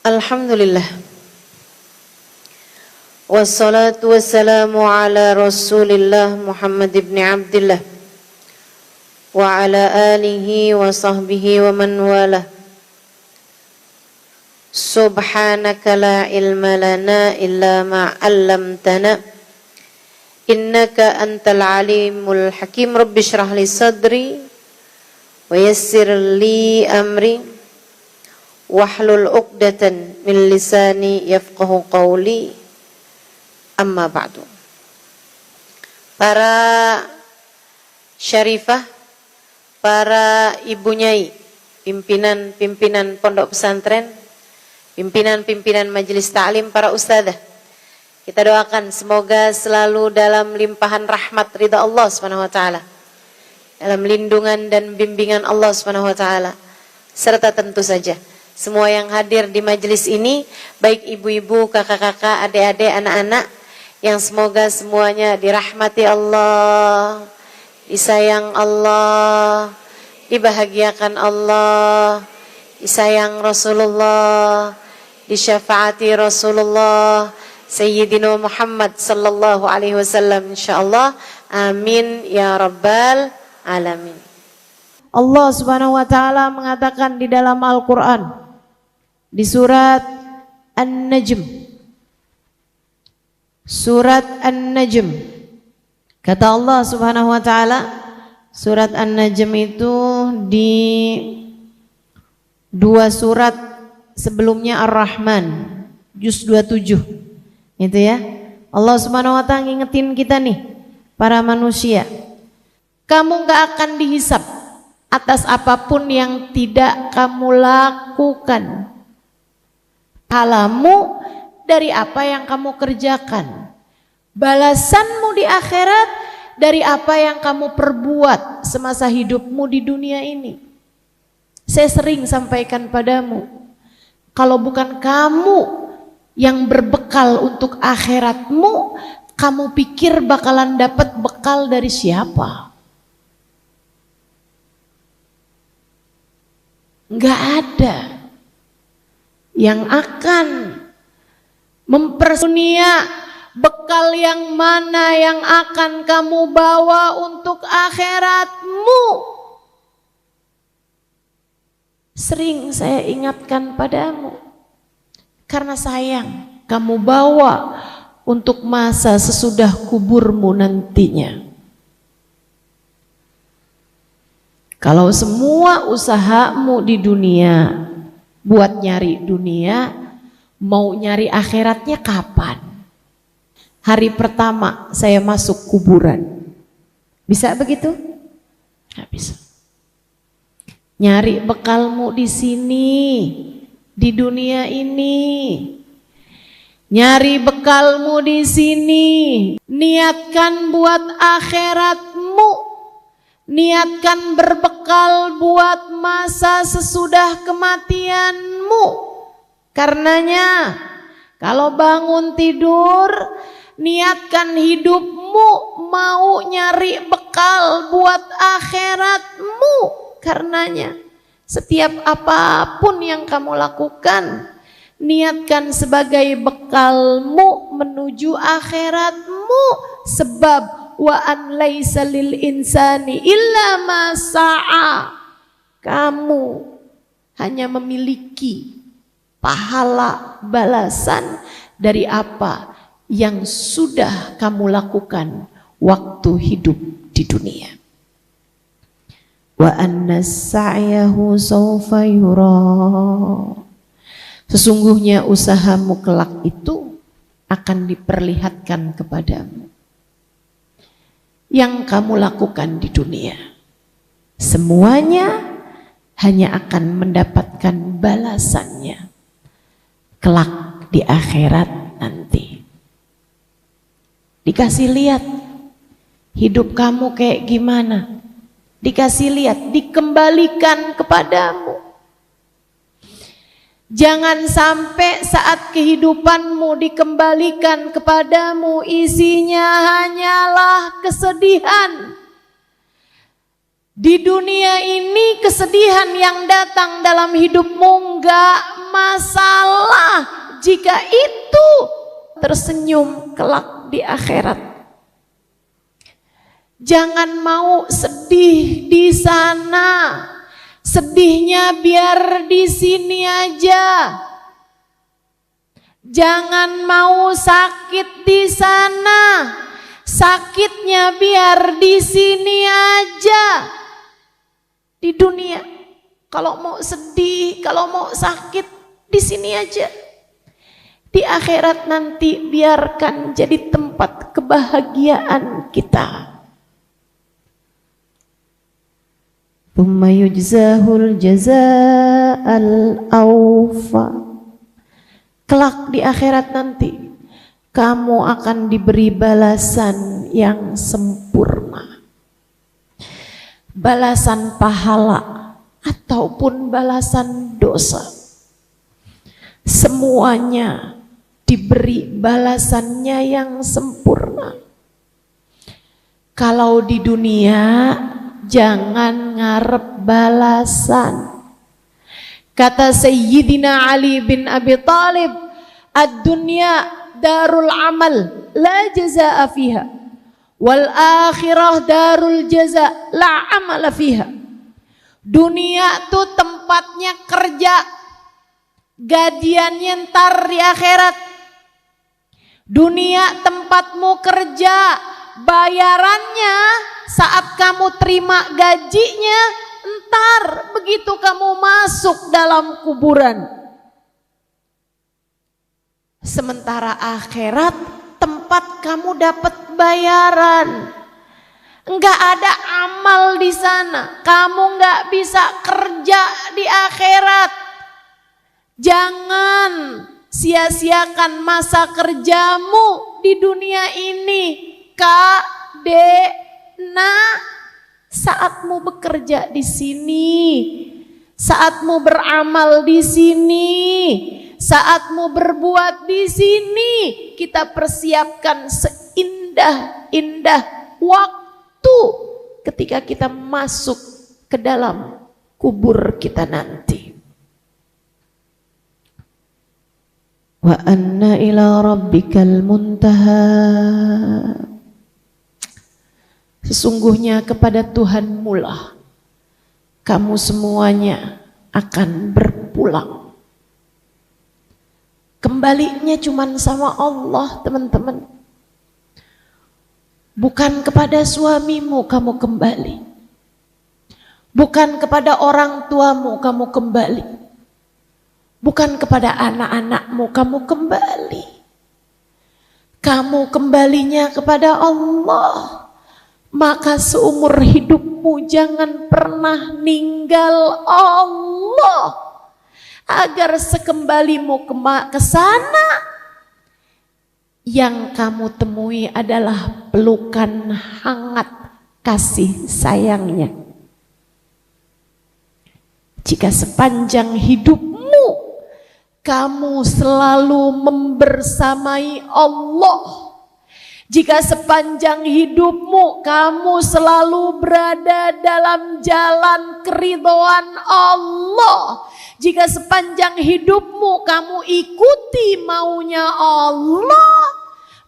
Alhamdulillah. Wassalatu wassalamu ala Rasulillah Muhammad ibn Abdillah wa ala alihi wa sahbihi wa man walah. Subhanaka la ilma lana illa ma 'allamtana innaka antal alimul hakim. Rabbi shrah li sadri wa yassir li amri wahlul 'uqdatan min lisani yafqahu qawli. Amma ba'du. Para syarifah, para ibu nyai, pimpinan pondok pesantren, pimpinan majelis ta'lim, para ustadzah, kita doakan semoga selalu dalam limpahan rahmat ridha Allah Subhanahu wa taala, dalam lindungan dan bimbingan Allah Subhanahu wa taala, serta tentu saja semua yang hadir di majelis ini, baik ibu-ibu, kakak-kakak, adik-adik, anak-anak, yang semoga semuanya dirahmati Allah, disayang Allah, dibahagiakan Allah, disayang Rasulullah, disyafaati Rasulullah Sayyidina Muhammad sallallahu alaihi wasallam, insyaallah. Amin ya rabbal alamin. Allah Subhanahu wa taala mengatakan di dalam Al-Qur'an di surat An-Najm, surat An-Najm, kata Allah Subhanahu wa taala, surat An-Najm itu di dua surat sebelumnya Ar-Rahman, juz 27. Itu ya. Allah Subhanahu wa taala ngingetin kita nih, para manusia. Kamu enggak akan dihisab atas apapun yang tidak kamu lakukan. Pahalmu dari apa yang kamu kerjakan. Balasanmu di akhirat dari apa yang kamu perbuat semasa hidupmu di dunia ini. Saya sering sampaikan padamu, kalau bukan kamu yang berbekal untuk akhiratmu, kamu pikir bakalan dapat bekal dari siapa? Enggak ada yang akan mempersunia bekal yang mana yang akan kamu bawa untuk akhiratmu. Sering saya ingatkan padamu, karena sayang kamu bawa untuk masa sesudah kuburmu nantinya. Kalau semua usahamu di dunia buat nyari dunia, mau nyari akhiratnya kapan? Hari pertama saya masuk kuburan. Bisa begitu? Nggak bisa. Nyari bekalmu di sini, di dunia ini. Nyari bekalmu di sini. Niatkan buat akhiratmu. Niatkan berbekal buat masa sesudah kematianmu. Karenanya, kalau bangun tidur, niatkan hidupmu mau nyari bekal buat akhiratmu. Karenanya, setiap apapun yang kamu lakukan, niatkan sebagai bekalmu menuju akhiratmu. Sebab wa an laisa lil insani illa ma sa'a. Kamu hanya memiliki pahala balasan dari apa yang sudah kamu lakukan waktu hidup di dunia. Wa anna sa'yahu sawfa yura. Sesungguhnya usahamu kelak itu akan diperlihatkan kepadamu. Yang kamu lakukan di dunia, semuanya hanya akan mendapatkan balasannya kelak di akhirat nanti. Dikasih lihat hidup kamu kayak gimana, dikasih lihat, dikembalikan kepadamu. Jangan sampai saat kehidupanmu dikembalikan kepadamu isinya hanyalah kesedihan. Di dunia ini kesedihan yang datang dalam hidupmu enggak masalah jika itu tersenyum kelak di akhirat. Jangan mau sedih di sana. Sedihnya biar di sini aja. Jangan mau sakit di sana. Sakitnya biar di sini aja. Di dunia. Kalau mau sedih, kalau mau sakit, di sini aja. Di akhirat nanti biarkan jadi tempat kebahagiaan kita. Tsumma yujzahul jazaa'al awfa. Kelak di akhirat nanti kamu akan diberi balasan yang sempurna. Balasan pahala ataupun balasan dosa. Semuanya diberi balasannya yang sempurna. Kalau di dunia jangan ngarep balasan. Kata Sayyidina Ali bin Abi Thalib, ad-dunya darul amal la jazaa fiha wal akhirah darul jaza la amala fiha. Dunia tuh tempatnya kerja, gajiannya ntar di akhirat. Dunia tempatmu kerja, bayarannya saat kamu terima gajinya, entar begitu kamu masuk dalam kuburan. Sementara akhirat tempat kamu dapat bayaran. Enggak ada amal di sana. Kamu enggak bisa kerja di akhirat. Jangan sia-siakan masa kerjamu di dunia ini. Saatmu bekerja di sini, saatmu beramal di sini, saatmu berbuat di sini, kita persiapkan seindah-indah waktu ketika kita masuk ke dalam kubur kita nanti. Wa anna ila rabbikal muntaha. Sesungguhnya kepada Tuhanmu lah kamu semuanya akan berpulang. Kembalinya cuman sama Allah, teman-teman. Bukan kepada suamimu kamu kembali. Bukan kepada orang tuamu kamu kembali. Bukan kepada anak-anakmu kamu kembali. Kamu kembalinya kepada Allah. Maka seumur hidupmu jangan pernah ninggal Allah. Agar sekembalimu ke sana, yang kamu temui adalah pelukan hangat kasih sayangnya. Jika sepanjang hidupmu kamu selalu membersamai Allah, jika sepanjang hidupmu kamu selalu berada dalam jalan keridhaan Allah, jika sepanjang hidupmu kamu ikuti maunya Allah,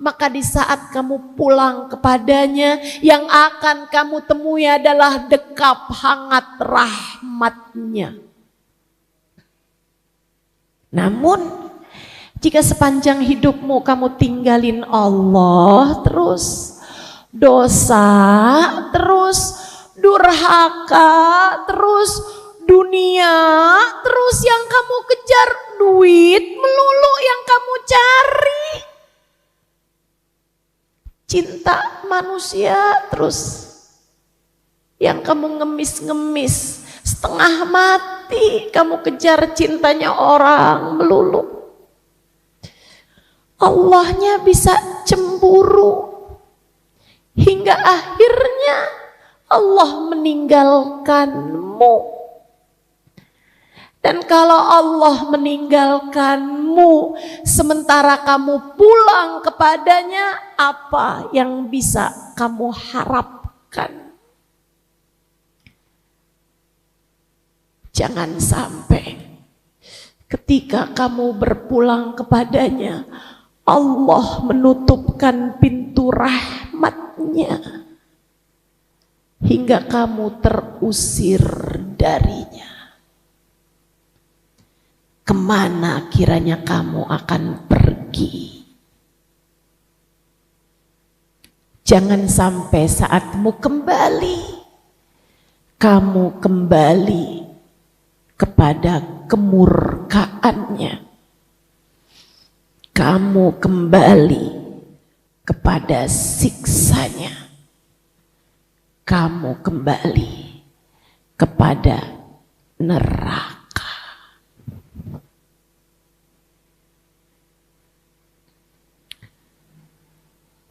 maka di saat kamu pulang kepadanya, yang akan kamu temui adalah dekap hangat rahmatnya. Namun jika sepanjang hidupmu kamu tinggalin Allah terus, dosa terus, durhaka terus, dunia terus, yang kamu kejar duit melulu yang kamu cari, cinta manusia terus yang kamu ngemis-ngemis, setengah mati kamu kejar cintanya orang melulu. Allahnya bisa cemburu hingga akhirnya Allah meninggalkanmu. Dan kalau Allah meninggalkanmu sementara kamu pulang kepadanya, apa yang bisa kamu harapkan? Jangan sampai ketika kamu berpulang kepadanya, Allah menutupkan pintu rahmatnya hingga kamu terusir darinya. Kemana kiranya kamu akan pergi? Jangan sampai saatmu kembali, kamu kembali kepada kemurkaannya. Kamu kembali kepada siksanya. Kamu kembali kepada neraka.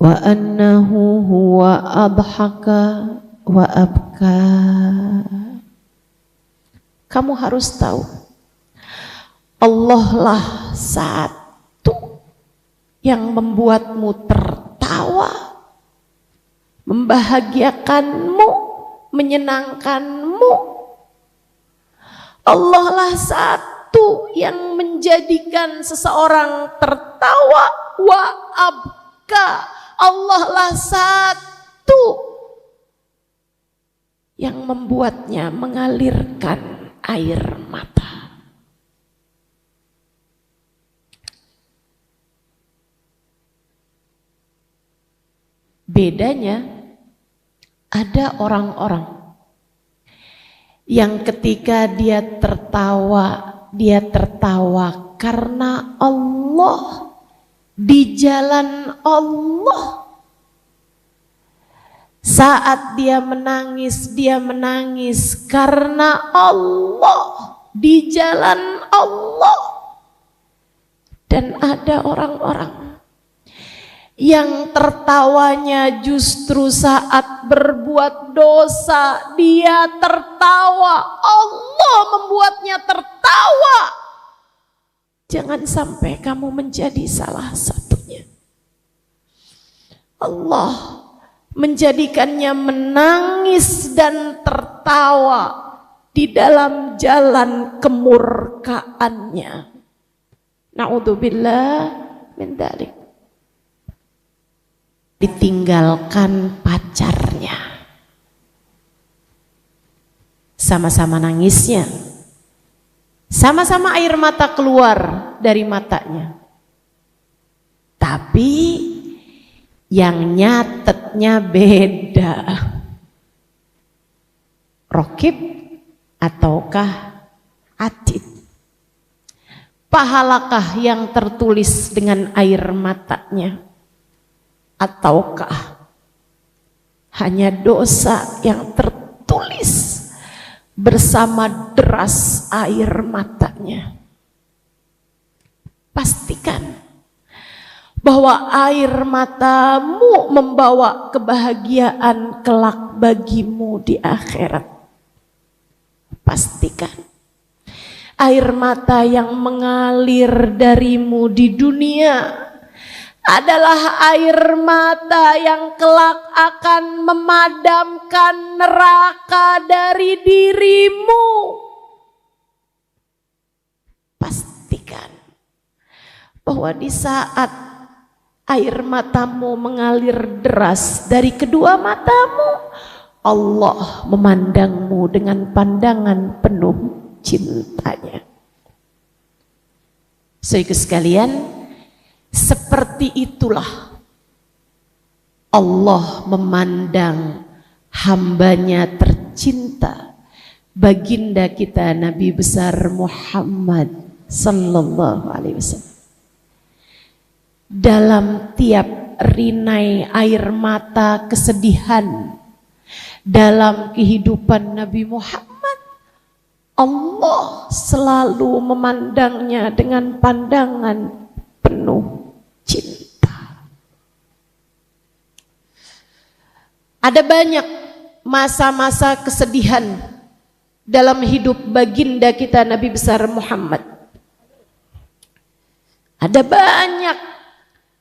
Wa annahu huwa adhaka wa abka. Kamu harus tahu, Allah lah satu yang membuatmu tertawa, membahagiakanmu, menyenangkanmu. Allah lah satu yang menjadikan seseorang tertawa wa abka. Allah lah satu yang membuatnya mengalirkan air mata. Bedanya, ada orang-orang yang ketika dia tertawa karena Allah, di jalan Allah. Saat dia menangis karena Allah, di jalan Allah. Dan ada orang-orang yang tertawanya justru saat berbuat dosa. Dia tertawa, Allah membuatnya tertawa. Jangan sampai kamu menjadi salah satunya. Allah menjadikannya menangis dan tertawa di dalam jalan kemurkaannya. Na'udzubillah min dzalik. Ditinggalkan pacarnya, sama-sama nangisnya, sama-sama air mata keluar dari matanya. Tapi yang nyatetnya beda. Rokib ataukah Atid? Pahalakah yang tertulis dengan air matanya? Ataukah hanya dosa yang tertulis bersama deras air matanya? Pastikan bahwa air matamu membawa kebahagiaan kelak bagimu di akhirat. Pastikan air mata yang mengalir darimu di dunia adalah air mata yang kelak akan memadamkan neraka dari dirimu. Pastikan bahwa di saat air matamu mengalir deras dari kedua matamu, Allah memandangmu dengan pandangan penuh cintanya. Saudara sekalian, seperti itulah Allah memandang hambanya tercinta, baginda kita Nabi besar Muhammad sallallahu alaihi wasallam. Dalam tiap rinai air mata kesedihan dalam kehidupan Nabi Muhammad, Allah selalu memandangnya dengan pandangan penuh cinta. Ada banyak masa-masa kesedihan dalam hidup baginda kita Nabi besar Muhammad. Ada banyak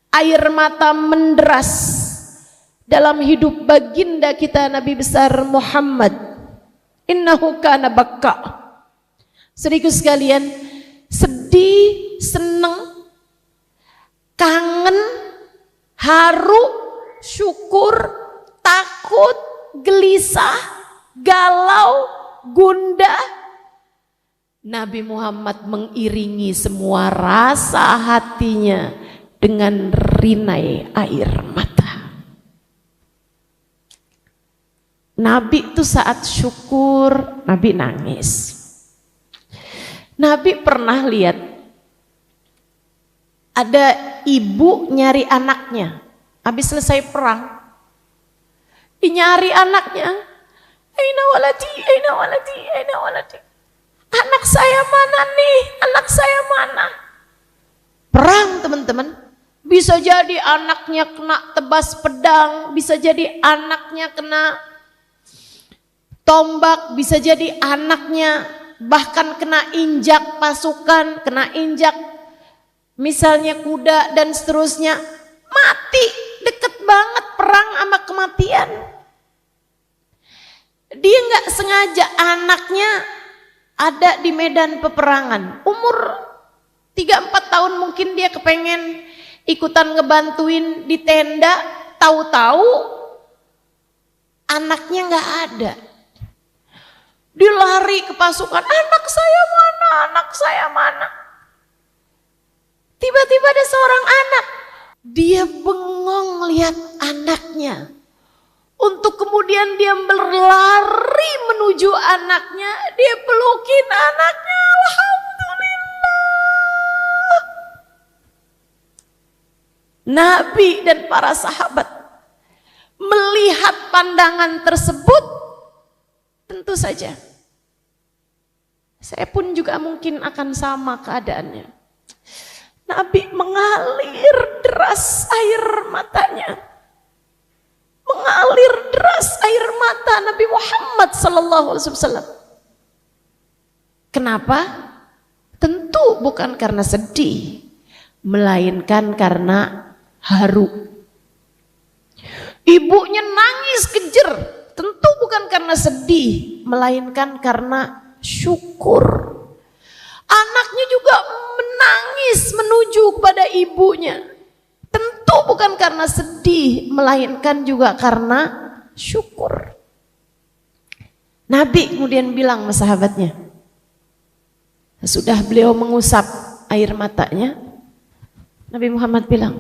air mata menderas dalam hidup baginda kita Nabi besar Muhammad. Innahu kana bakka. Saudaraku sekalian, sedih, seneng, kangen, haru, syukur, takut, gelisah, galau, gundah. Nabi Muhammad mengiringi semua rasa hatinya dengan rinai air mata. Nabi itu saat syukur, Nabi nangis. Nabi pernah lihat ada ibu nyari anaknya habis selesai perang. Dinyari anaknya. Aina waladi, aina waladi, aina waladi. Anak saya mana nih? Anak saya mana? Perang, teman-teman. Bisa jadi anaknya kena tebas pedang, bisa jadi anaknya kena tombak, bisa jadi anaknya bahkan kena injak pasukan, kena injak misalnya kuda dan seterusnya. Mati, deket banget perang sama kematian. Dia nggak sengaja anaknya ada di medan peperangan. Umur 3-4 tahun mungkin dia kepengen ikutan ngebantuin di tenda, tahu-tahu anaknya nggak ada. Dia lari ke pasukan, anak saya mana, anak saya mana. Tiba-tiba ada seorang anak, dia bengong lihat anaknya. Untuk kemudian dia berlari menuju anaknya, dia pelukin anaknya, alhamdulillah. Nabi dan para sahabat melihat pandangan tersebut, tentu saja saya pun juga mungkin akan sama keadaannya. Nabi mengalir deras air matanya. Mengalir deras air mata Nabi Muhammad SAW. Kenapa? Tentu bukan karena sedih, melainkan karena haru. Ibunya nangis kejer, tentu bukan karena sedih, melainkan karena syukur. Anaknya juga menangis menuju kepada ibunya. Tentu bukan karena sedih, melainkan juga karena syukur. Nabi kemudian bilang sama sahabatnya, sesudah beliau mengusap air matanya, Nabi Muhammad bilang,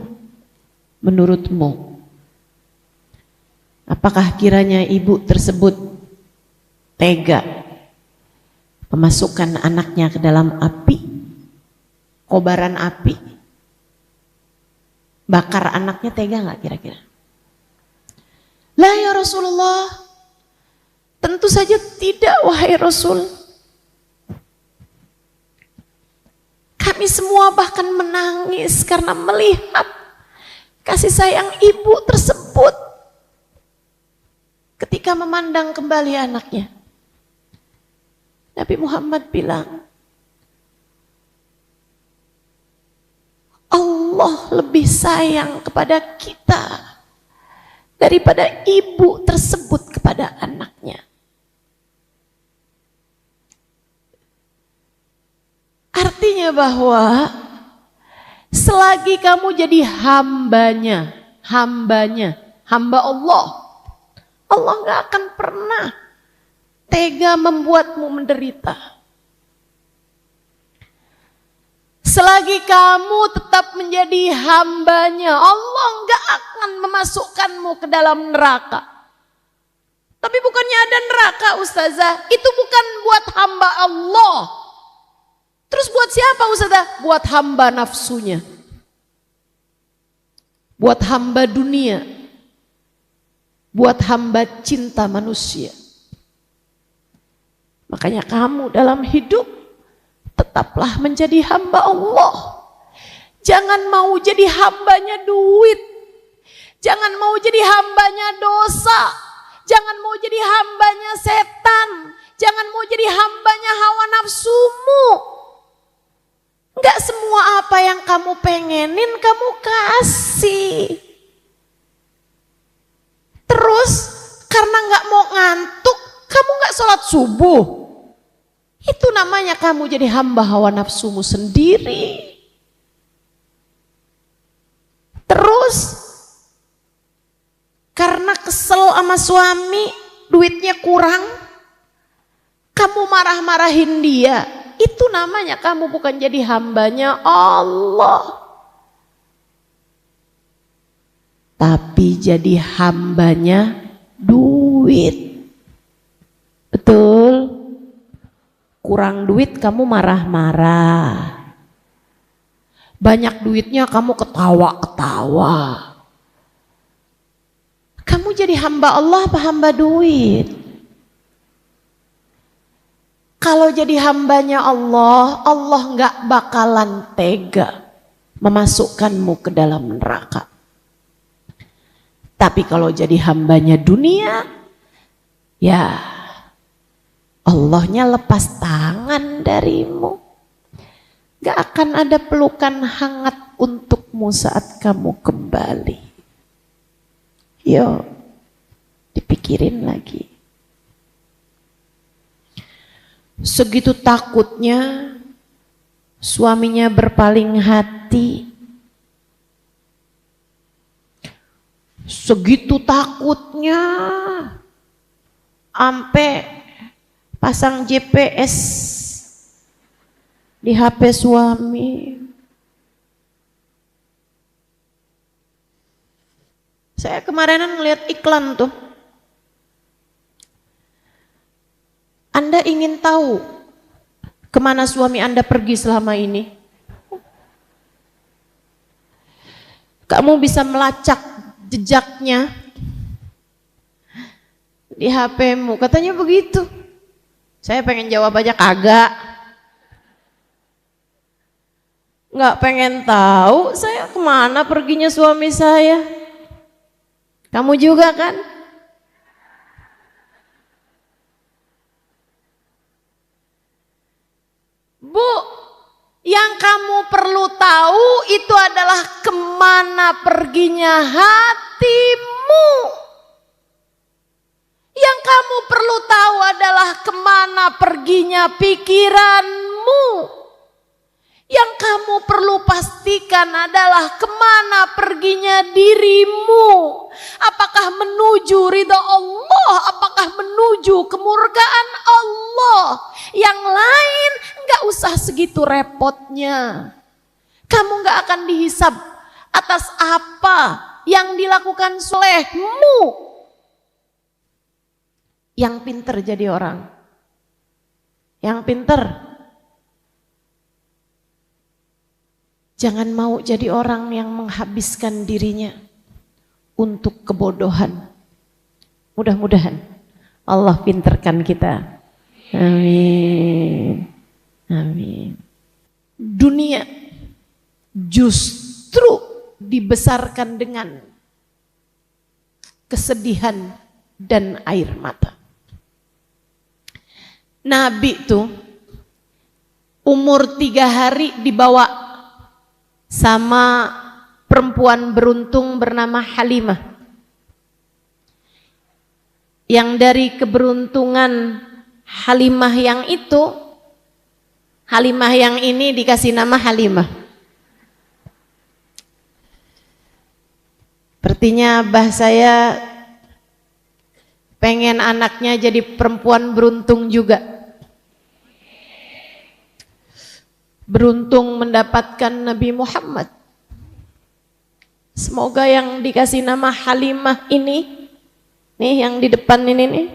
menurutmu, apakah kiranya ibu tersebut tega memasukkan anaknya ke dalam api, kobaran api, bakar anaknya, tega nggak kira-kira? Lah ya Rasulullah, tentu saja tidak wahai Rasul. Kami semua bahkan menangis karena melihat kasih sayang ibu tersebut ketika memandang kembali anaknya. Nabi Muhammad bilang, Allah lebih sayang kepada kita daripada ibu tersebut kepada anaknya. Artinya bahwa selagi kamu jadi hambanya, hamba Allah, Allah gak akan pernah tega membuatmu menderita. Selagi kamu tetap menjadi hambanya, Allah gak akan memasukkanmu ke dalam neraka. Tapi bukannya ada neraka Ustazah, itu bukan buat hamba Allah. Terus buat siapa Ustazah? Buat hamba nafsunya. Buat hamba dunia. Buat hamba cinta manusia. Makanya kamu dalam hidup tetaplah menjadi hamba Allah. Jangan mau jadi hambanya duit. Jangan mau jadi hambanya dosa. Jangan mau jadi hambanya setan. Jangan mau jadi hambanya hawa nafsumu. Enggak semua apa yang kamu pengenin kamu kasih. Terus karena enggak mau ngantuk, kamu enggak sholat subuh. Itu namanya kamu jadi hamba hawa nafsumu sendiri. Terus karena kesel sama suami, duitnya kurang, kamu marah-marahin dia. Itu namanya kamu bukan jadi hambanya Allah, tapi jadi hambanya duit. Betul? Kurang duit kamu marah-marah. Banyak duitnya kamu ketawa-ketawa. Kamu jadi hamba Allah apa hamba duit? Kalau jadi hambanya Allah, Allah nggak bakalan tega memasukkanmu ke dalam neraka. Tapi kalau jadi hambanya dunia, ya Allahnya lepas tangan darimu. Gak akan ada pelukan hangat untukmu saat kamu kembali. Yo, dipikirin lagi. Segitu takutnya suaminya berpaling hati. Segitu takutnya sampai pasang GPS di HP suami. Saya kemarinan ngeliat iklan tuh. Anda ingin tahu kemana suami Anda pergi selama ini? Kamu bisa melacak jejaknya di HP-mu. Katanya begitu. Saya pengen jawab aja kagak. Nggak pengen tahu saya kemana perginya suami saya. Kamu juga kan? Bu, yang kamu perlu tahu itu adalah kemana perginya hatimu. Yang kamu perlu tahu adalah kemana perginya pikiranmu. Yang kamu perlu pastikan adalah kemana perginya dirimu. Apakah menuju ridha Allah, apakah menuju kemurkaan Allah. Yang lain gak usah segitu repotnya. Kamu gak akan dihisab atas apa yang dilakukan solehmu. Yang pinter jadi orang. Yang pinter. Jangan mau jadi orang yang menghabiskan dirinya untuk kebodohan. Mudah-mudahan Allah pinterkan kita. Amin. Amin. Dunia justru dibesarkan dengan kesedihan dan air mata. Nabi tuh umur 3 hari dibawa sama perempuan beruntung bernama Halimah. Yang dari keberuntungan Halimah yang itu, Halimah yang ini dikasih nama Halimah. Sepertinya abah saya pengen anaknya jadi perempuan beruntung juga. Beruntung mendapatkan Nabi Muhammad. Semoga yang dikasih nama Halimah ini, nih yang di depan ini nih,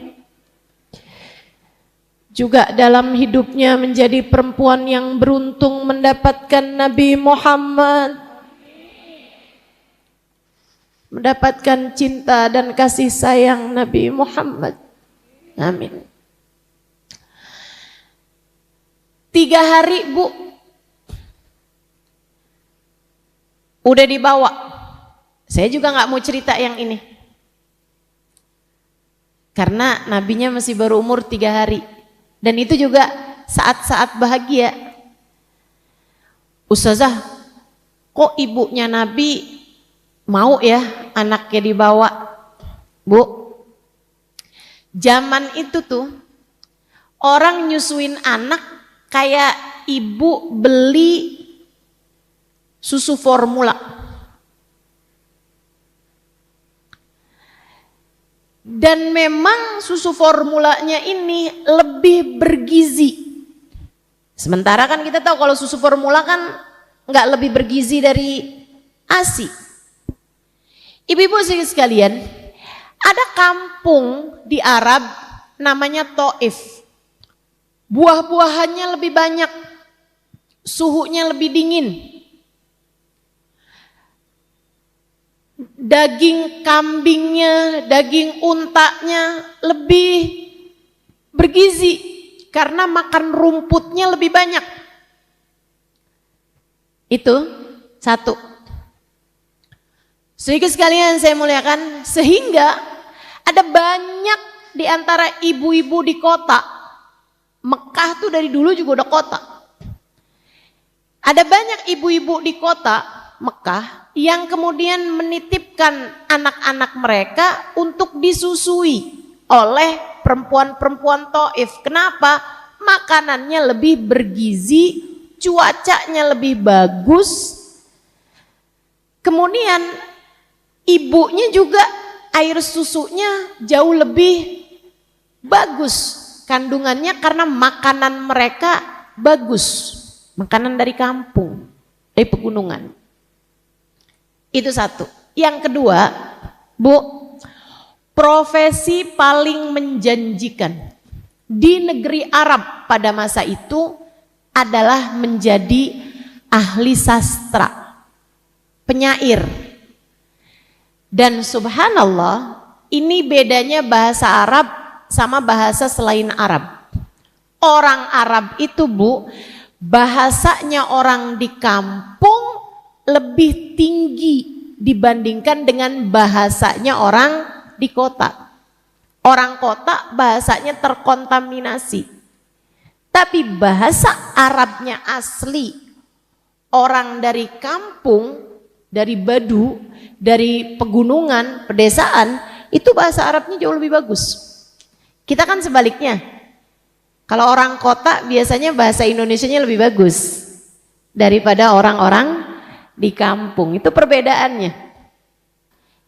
juga dalam hidupnya menjadi perempuan yang beruntung mendapatkan Nabi Muhammad. Mendapatkan cinta dan kasih sayang Nabi Muhammad. Amin. 3 hari bu, udah dibawa. Saya juga nggak mau cerita yang ini. Karena nabinya masih baru umur 3 hari. Dan itu juga saat-saat bahagia. Ustazah, kok ibunya Nabi mau ya anaknya dibawa? Bu, zaman itu tuh Orang nyusuin anak kayak ibu beli susu formula. Dan memang susu formulanya ini lebih bergizi. Sementara kan kita tahu kalau susu formula kan nggak lebih bergizi dari ASI. Ibu-ibu sekalian, ada kampung di Arab namanya Taif. Buah-buahannya lebih banyak, suhunya lebih dingin. Daging kambingnya, daging untanya lebih bergizi karena makan rumputnya lebih banyak. Itu satu. Sehingga sekalian saya muliakan, sehingga ada banyak di antara ibu-ibu di kota. Mekah tuh dari dulu juga udah kota. Ada banyak ibu-ibu di kota Mekah yang kemudian menitipkan anak-anak mereka untuk disusui oleh perempuan-perempuan Taif. Kenapa? Makanannya lebih bergizi, cuacanya lebih bagus. Kemudian ibunya juga air susunya jauh lebih bagus kandungannya karena makanan mereka bagus. Makanan dari kampung, dari pegunungan. Itu satu. Yang kedua, Bu, profesi paling menjanjikan di negeri Arab pada masa itu adalah menjadi ahli sastra, penyair. Dan subhanallah, ini bedanya bahasa Arab sama bahasa selain Arab. Orang Arab itu, Bu, bahasanya orang di kampung lebih tinggi dibandingkan dengan bahasanya orang di kota. Orang kota bahasanya terkontaminasi. Tapi bahasa Arabnya asli, orang dari kampung, dari Badu, dari pegunungan, pedesaan, itu bahasa Arabnya jauh lebih bagus. Kita kan sebaliknya. Kalau orang kota biasanya bahasa Indonesianya lebih bagus daripada orang-orang di kampung. Itu perbedaannya.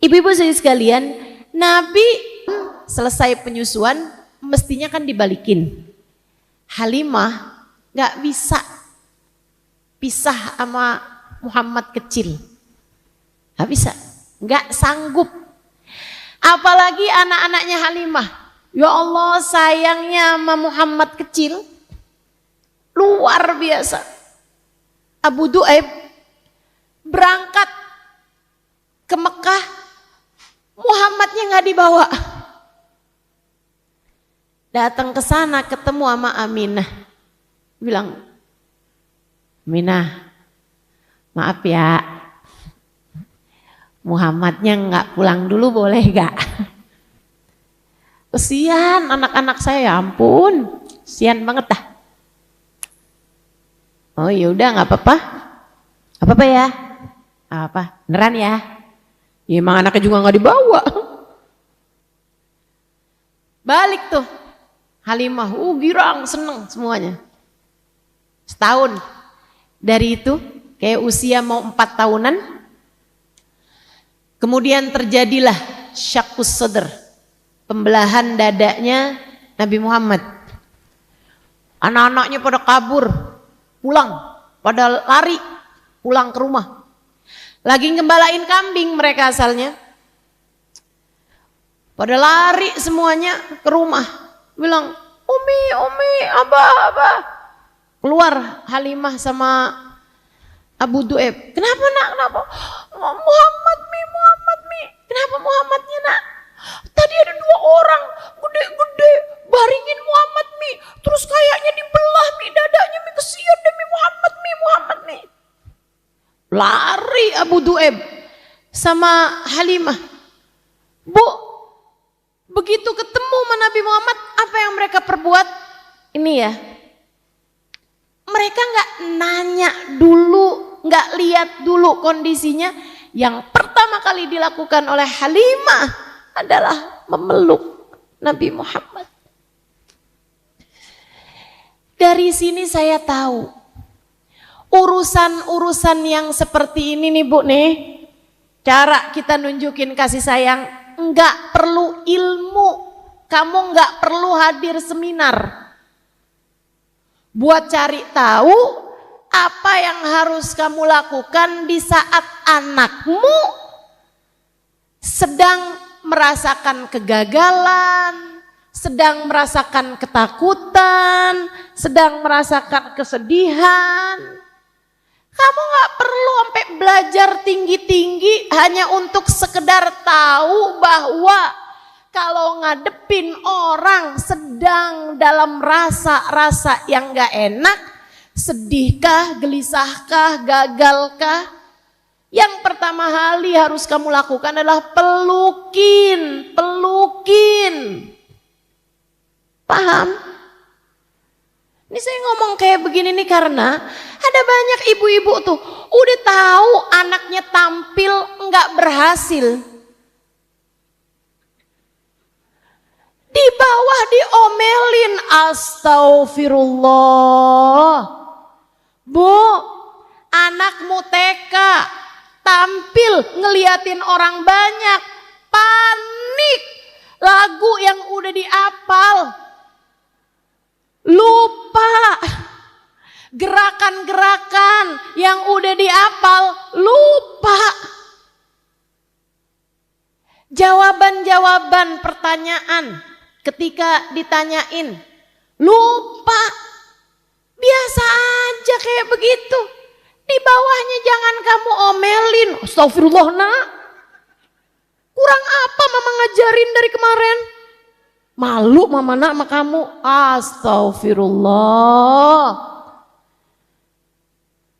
Ibu-ibu sekalian, Nabi selesai penyusuan mestinya kan dibalikin. Halimah gak bisa pisah sama Muhammad kecil. Gak bisa, gak sanggup. Apalagi anak-anaknya Halimah. Ya Allah, sayangnya sama Muhammad kecil luar biasa. Abu Du'aib berangkat ke Mekah, Muhammadnya nggak dibawa. Datang ke sana ketemu sama Aminah, bilang, Aminah, maaf ya, Muhammadnya nggak pulang dulu boleh gak? Kesian anak-anak saya, ya ampun, kesian banget dah. Oh yaudah nggak apa-apa, apa-apa ya, apa beneran ya? Ya emang anaknya juga nggak dibawa. Balik tuh Halimah, girang, seneng semuanya. Setahun dari itu, kayak usia mau 4 tahunan, kemudian terjadilah syaqqus sadr, pembelahan dadanya Nabi Muhammad. Anak-anaknya pada kabur, pulang, pada lari, pulang ke rumah. Lagi ngembalain kambing mereka asalnya. Pada lari semuanya ke rumah. Bilang, Umi, Abah. Keluar Halimah sama Abu Du'aib. Kenapa nak? Kenapa? Muhammad mi. Kenapa Muhammadnya nak? Tadi ada 2 orang gede-gede baringin Muhammad mi. Terus kayaknya dibelah mi dadanya mi, kesian demi Muhammad mi. Lari Abu Du'aib sama Halimah. Bu, begitu ketemu sama Nabi Muhammad, apa yang mereka perbuat? Ini ya, mereka nggak nanya dulu, nggak lihat dulu kondisinya. Yang pertama kali dilakukan oleh Halimah adalah memeluk Nabi Muhammad. Dari sini saya tahu urusan-urusan yang seperti ini nih Bu nih, cara kita nunjukin kasih sayang enggak perlu ilmu, kamu enggak perlu hadir seminar buat cari tahu apa yang harus kamu lakukan di saat anakmu sedang merasakan kegagalan, sedang merasakan ketakutan, sedang merasakan kesedihan. Kamu gak perlu sampai belajar tinggi-tinggi hanya untuk sekedar tahu bahwa kalau ngadepin orang sedang dalam rasa-rasa yang gak enak, sedihkah, gelisahkah, gagalkah, yang pertama kali harus kamu lakukan adalah pelukin. Paham? Ini saya ngomong kayak begini nih karena ada banyak ibu-ibu tuh udah tahu anaknya tampil nggak berhasil, di bawah diomelin. Astagfirullah. Bu, anakmu TK tampil ngeliatin orang banyak, panik, lagu yang udah dihafal lupa, gerakan-gerakan yang udah dihafal lupa, jawaban-jawaban pertanyaan ketika ditanyain lupa. Biasa aja kayak begitu. Di bawahnya jangan kamu omelin. Astagfirullah nak, kurang apa mama ngajarin dari kemarin? Malu mama nak sama kamu. Astagfirullah.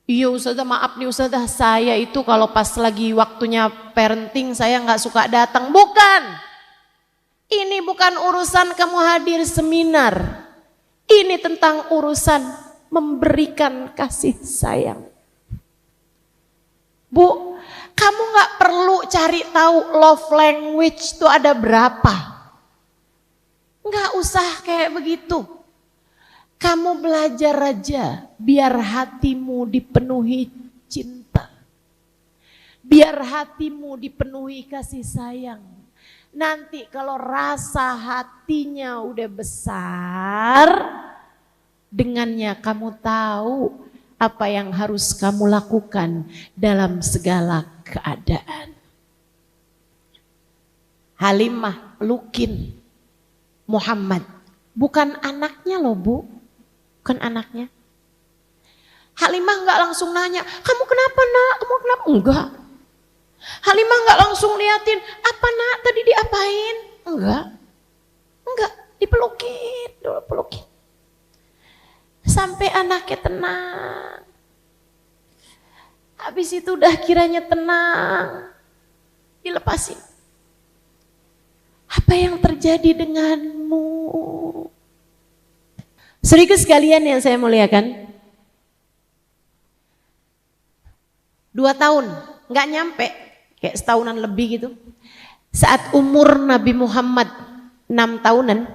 Iya Ustazah, maaf nih Ustazah, saya itu kalau pas lagi waktunya parenting saya gak suka datang. Bukan. Ini bukan urusan kamu hadir seminar. Ini tentang urusan memberikan kasih sayang. Bu, kamu gak perlu cari tahu love language itu ada berapa. Gak usah kayak begitu. Kamu belajar aja biar hatimu dipenuhi cinta. Biar hatimu dipenuhi kasih sayang. Nanti kalau rasa hatinya udah besar, dengannya kamu tahu apa yang harus kamu lakukan dalam segala keadaan. Halimah pelukin Muhammad. Bukan anaknya loh Bu. Bukan anaknya. Halimah gak langsung nanya, kamu kenapa nak? Kamu kenapa? Enggak. Halimah gak langsung liatin, apa nak tadi diapain? Enggak. Dipelukin. Dulu pelukin. Sampai anaknya tenang. Habis itu udah kiranya tenang, dilepasin. Apa yang terjadi denganmu? Saudara sekalian yang saya muliakan, 2 tahun, nggak nyampe, kayak setahunan lebih gitu. Saat umur Nabi Muhammad 6 tahunan,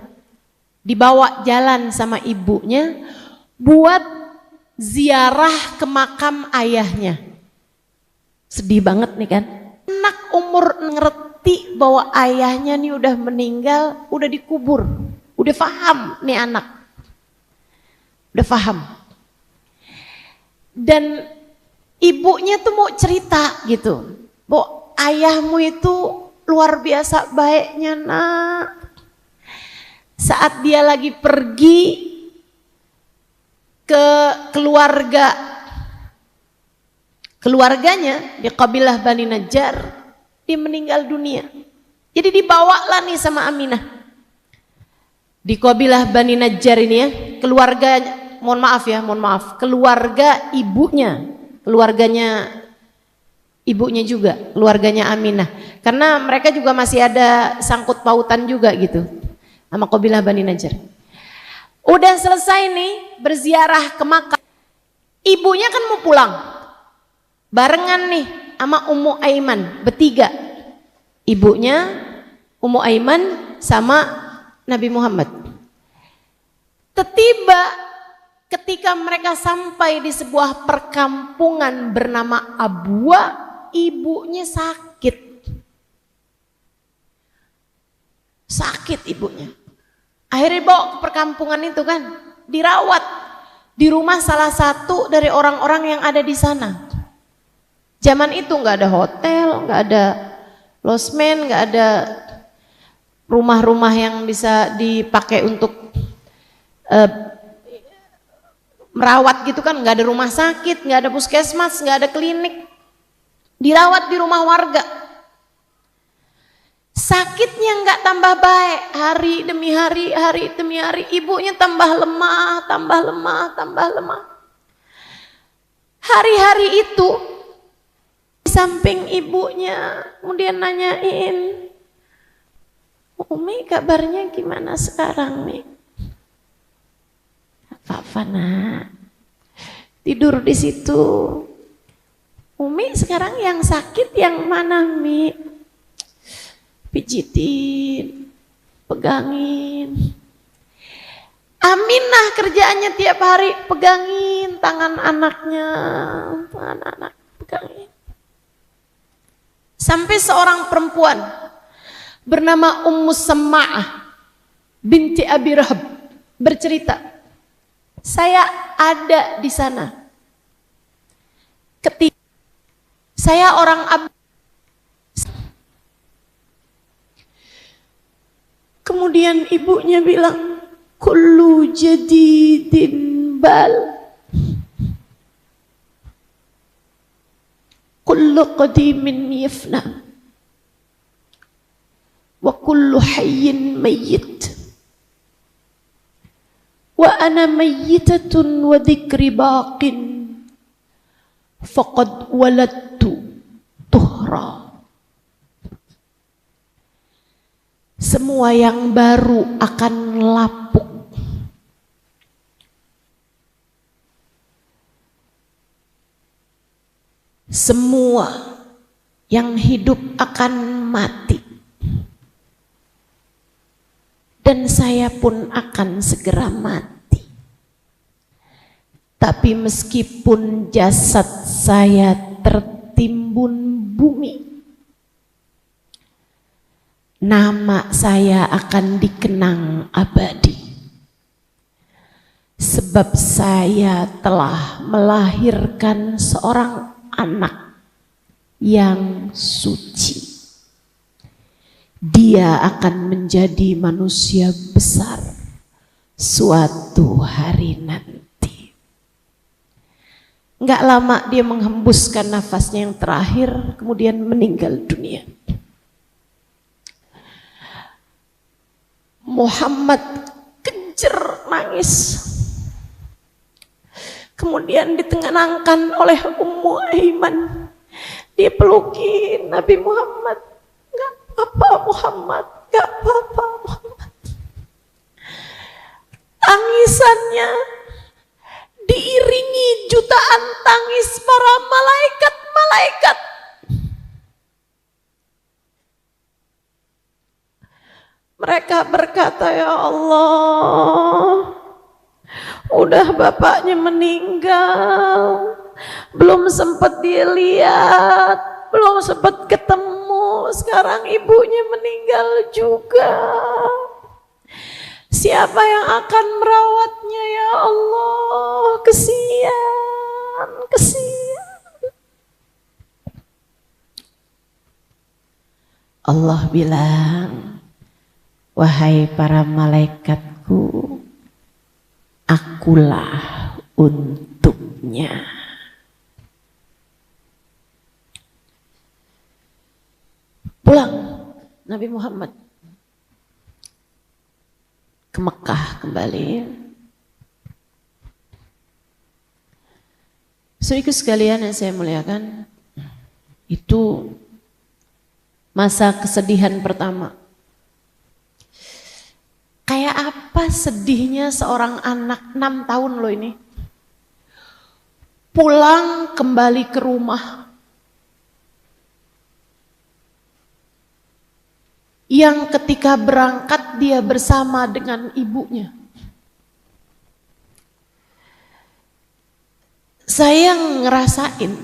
dibawa jalan sama ibunya buat ziarah ke makam ayahnya. Sedih banget nih kan. Anak umur ngerti bahwa ayahnya nih udah meninggal, udah dikubur. Udah paham nih anak. Udah paham. Dan ibunya tuh mau cerita gitu. Bahwa ayahmu itu luar biasa baiknya nak. Saat dia lagi pergi ke keluarganya di kabilah Bani Najjar, dia meninggal dunia. Jadi dibawalah nih sama Aminah di kabilah Bani Najjar ini ya, keluarga, mohon maaf, keluarga ibunya, keluarganya ibunya juga, keluarganya Aminah, karena mereka juga masih ada sangkut pautan juga gitu sama kabilah Bani Najjar. Udah selesai nih berziarah ke makam, ibunya kan mau pulang barengan nih sama Ummu Aiman, bertiga, ibunya, Ummu Aiman sama Nabi Muhammad. Tiba Ketika mereka sampai di sebuah perkampungan bernama Abwa, ibunya sakit. Sakit ibunya. Akhirnya dibawa ke perkampungan itu kan, dirawat di rumah salah satu dari orang-orang yang ada di sana. Zaman itu nggak ada hotel, nggak ada losmen, nggak ada rumah-rumah yang bisa dipakai untuk merawat gitu kan, nggak ada rumah sakit, nggak ada puskesmas, nggak ada klinik, dirawat di rumah warga. Sakitnya nggak tambah baik, hari demi hari, ibunya tambah lemah. Hari-hari itu di samping ibunya kemudian nanyain, Umi kabarnya gimana sekarang nih? Apa nak? Tidur di situ. Umi sekarang yang sakit yang mana Mi? Pijitin, pegangin. Aminah kerjaannya tiap hari pegangin tangan anaknya, tangan anak pegangin. Sampai seorang perempuan bernama Ummu Samma'ah binti Abi Rahab bercerita, saya ada di sana ketika saya orang kemudian ibunya bilang, kullu jadidin bal, kullu qadimin yafna, wa kullu hayyin mayyit, wa ana mayyitatun wa dhikri baqin, faqad waladtu tuhra. Semua yang baru akan lapuk. Semua yang hidup akan mati. Dan saya pun akan segera mati. Tapi meskipun jasad saya tertimbun bumi, nama saya akan dikenang abadi. Sebab saya telah melahirkan seorang anak yang suci. Dia akan menjadi manusia besar suatu hari nanti. Enggak lama dia menghembuskan nafasnya yang terakhir, kemudian meninggal dunia. Muhammad kejer nangis. Kemudian ditenangkan oleh Ummu Aiman. Dia pelukin Nabi Muhammad. Enggak apa-apa Muhammad, enggak apa-apa Muhammad. Tangisannya diiringi jutaan tangis para malaikat-malaikat. Mereka berkata, ya Allah, udah bapaknya meninggal, belum sempat dilihat, belum sempat ketemu, sekarang ibunya meninggal juga. Siapa yang akan merawatnya ya Allah? Kesian, kesian. Allah bilang, wahai para malaikatku, akulah untuknya. Pulang Nabi Muhammad ke Mekah kembali. Saudaraku sekalian yang saya muliakan, itu masa kesedihan pertama. Kayak apa sedihnya seorang anak 6 tahun loh ini. Pulang kembali ke rumah. Yang ketika berangkat dia bersama dengan ibunya. saya ngerasain,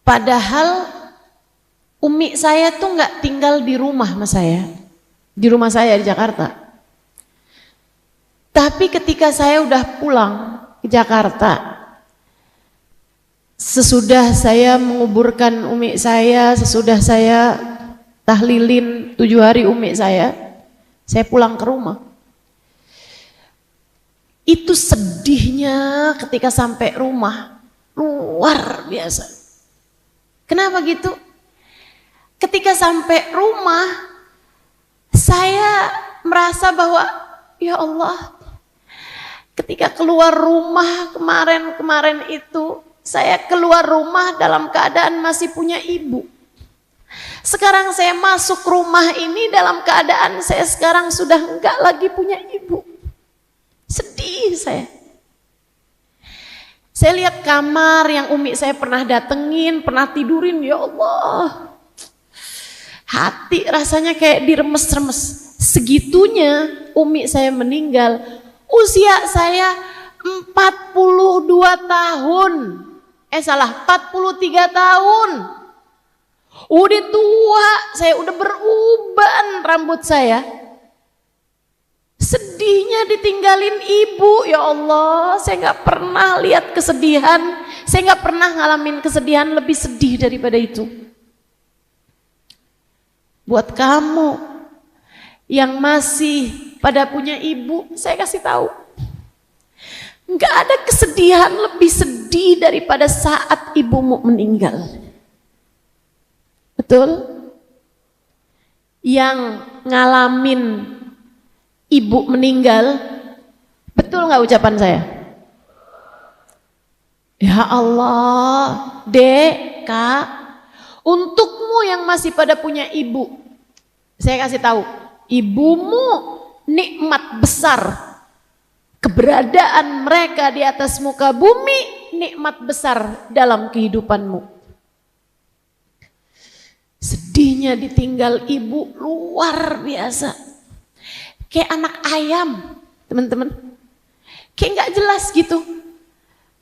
padahal umi saya tuh nggak tinggal di rumah sama saya, di rumah saya di Jakarta. Tapi ketika saya udah pulang ke Jakarta, sesudah saya menguburkan umi saya, sesudah saya tahlilin 7 hari umi saya pulang ke rumah. Itu sedihnya ketika sampai rumah, luar biasa. Kenapa gitu? Ketika sampai rumah, saya merasa bahwa, ya Allah, ketika keluar rumah kemarin itu, saya keluar rumah dalam keadaan masih punya ibu. Sekarang saya masuk rumah ini dalam keadaan saya sekarang sudah enggak lagi punya ibu. Sedih saya. Saya lihat kamar yang umi saya pernah datengin, pernah tidurin, ya Allah. Hati rasanya kayak diremes-remes. Segitunya umi saya meninggal. Usia saya 42 tahun. 43 tahun. Udah tua, saya udah beruban rambut saya. Sedihnya ditinggalin ibu, ya Allah, saya gak pernah lihat kesedihan, saya gak pernah ngalamin kesedihan lebih sedih daripada itu. Buat kamu yang masih pada punya ibu, saya kasih tahu, gak ada kesedihan lebih sedih daripada saat ibumu meninggal. Betul? Yang ngalamin ibu meninggal, betul nggak ucapan saya? Ya Allah, Dek, Kak, untukmu yang masih pada punya ibu, saya kasih tahu, ibumu nikmat besar. Keberadaan mereka di atas muka bumi nikmat besar dalam kehidupanmu. Sedihnya ditinggal ibu luar biasa. Kayak anak ayam, teman-teman. Kayak gak jelas gitu.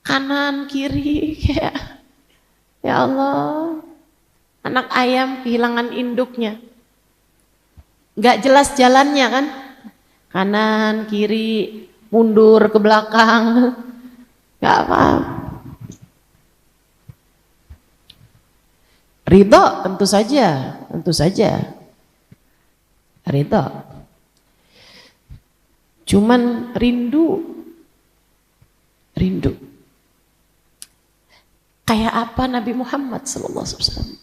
Kanan, kiri, kayak ya Allah. Anak ayam kehilangan induknya. Gak jelas jalannya kan. Kanan, kiri, mundur ke belakang. Gak paham. Ridho tentu saja. Ridho. Cuman rindu. Kayak apa Nabi Muhammad SAW?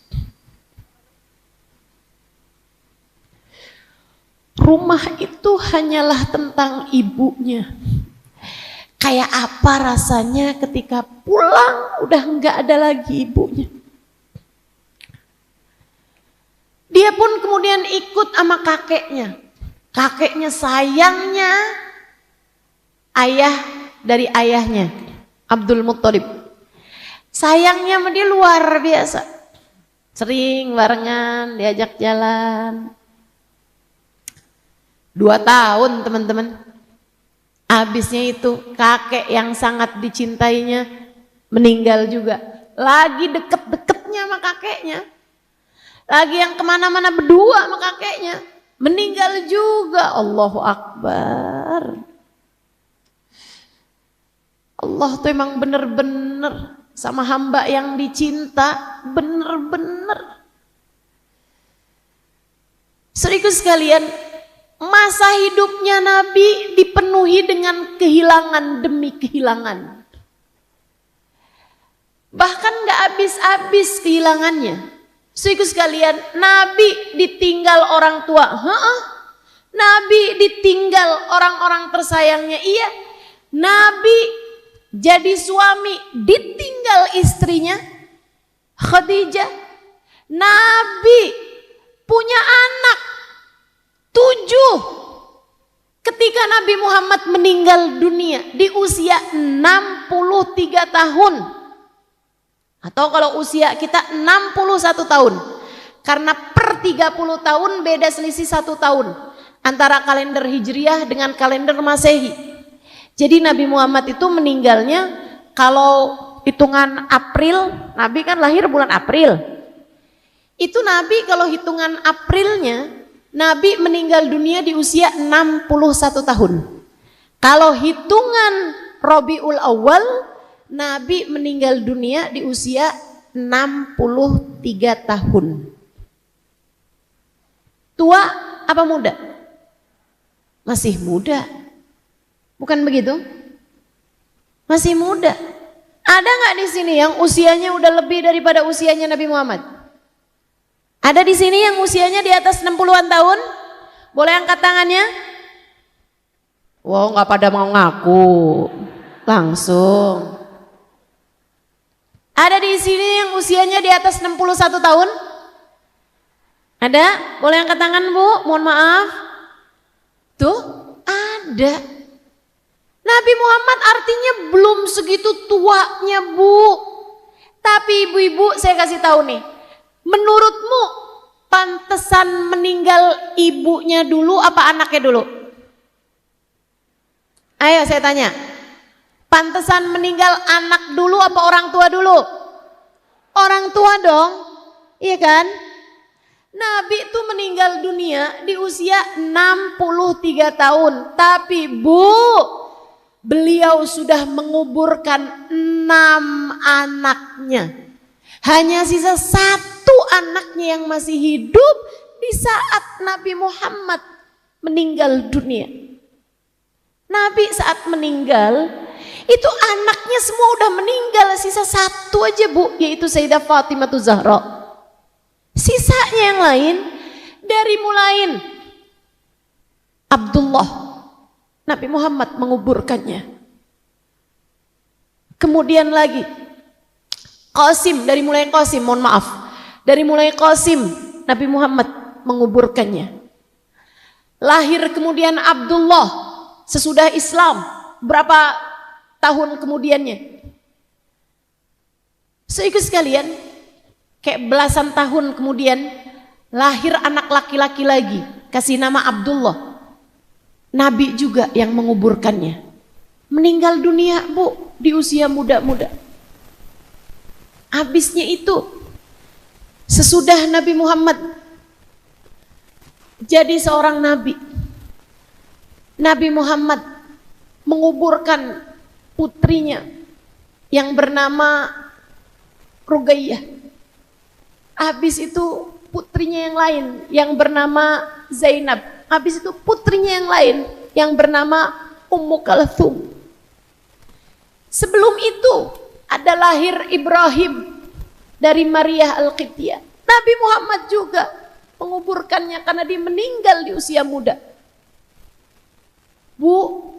Rumah itu hanyalah tentang ibunya. Kayak apa rasanya ketika pulang udah nggak ada lagi ibunya. Dia pun kemudian ikut sama kakeknya. Kakeknya sayangnya ayah dari ayahnya, Abdul Muttalib. Sayangnya sama dia luar biasa. Sering barengan, diajak jalan. 2 tahun teman-teman. Habisnya itu kakek yang sangat dicintainya meninggal juga. Lagi deket-deketnya sama kakeknya. Lagi yang kemana-mana berdua sama kakeknya. Meninggal juga. Allahu Akbar. Allah tuh emang bener-bener sama hamba yang dicinta. Bener-bener. Saudaraku sekalian, masa hidupnya Nabi dipenuhi dengan kehilangan demi kehilangan. Bahkan gak habis-habis kehilangannya. Saudaraku sekalian, Nabi ditinggal orang tua. Nabi ditinggal orang-orang tersayangnya. Iya, Nabi jadi suami ditinggal istrinya Khadijah. Nabi punya anak 7 ketika Nabi Muhammad meninggal dunia di usia 63 tahun. Atau kalau usia kita 61 tahun. Karena per 30 tahun beda selisih 1 tahun. Antara kalender Hijriah dengan kalender Masehi. Jadi Nabi Muhammad itu meninggalnya kalau hitungan April, Nabi kan lahir bulan April. Itu Nabi kalau hitungan Aprilnya, Nabi meninggal dunia di usia 61 tahun. Kalau hitungan Rabiul Awal, Nabi meninggal dunia di usia 63 tahun. Tua apa muda? Masih muda. Bukan begitu? Masih muda. Ada nggak di sini yang usianya udah lebih daripada usianya Nabi Muhammad? Ada di sini yang usianya di atas 60-an tahun? Boleh angkat tangannya? Wow, nggak pada mau ngaku. Langsung. Ada di sini yang usianya di atas 61 tahun? Ada? Boleh angkat tangan, Bu? Mohon maaf. Tuh, ada. Nabi Muhammad artinya belum segitu tuanya, Bu. Tapi ibu-ibu saya kasih tahu nih. Menurutmu pantesan meninggal ibunya dulu apa anaknya dulu? Ayo saya tanya. Pantesan meninggal anak dulu apa orang tua dulu? Orang tua dong. Iya kan? Nabi itu meninggal dunia di usia 63 tahun. Tapi Bu, beliau sudah menguburkan 6 anaknya. Hanya sisa 1 anaknya yang masih hidup di saat Nabi Muhammad meninggal dunia. Nabi saat meninggal, itu anaknya semua udah meninggal. Sisa 1 aja, Bu, yaitu Sayyidah Fatimah Zahra. Sisanya yang lain, dari mulain Abdullah, Nabi Muhammad menguburkannya. Kemudian lagi Qasim, dari mulai Qasim, mohon maaf, dari mulai Qasim Nabi Muhammad menguburkannya. Lahir kemudian Abdullah sesudah Islam, berapa tahun kemudiannya? Ikut sekalian, kayak belasan tahun kemudian lahir anak laki-laki lagi, kasih nama Abdullah. Nabi juga yang menguburkannya. Meninggal dunia, Bu, di usia muda-muda. Habisnya itu sesudah Nabi Muhammad jadi seorang nabi, Nabi Muhammad menguburkan putrinya yang bernama Ruqayyah. Habis itu putrinya yang lain yang bernama Zainab. Habis itu putrinya yang lain yang bernama Ummu Kalthum. Sebelum itu ada lahir Ibrahim dari Maria Al-Qibtiyah. Nabi Muhammad juga menguburkannya karena dia meninggal di usia muda. Bu,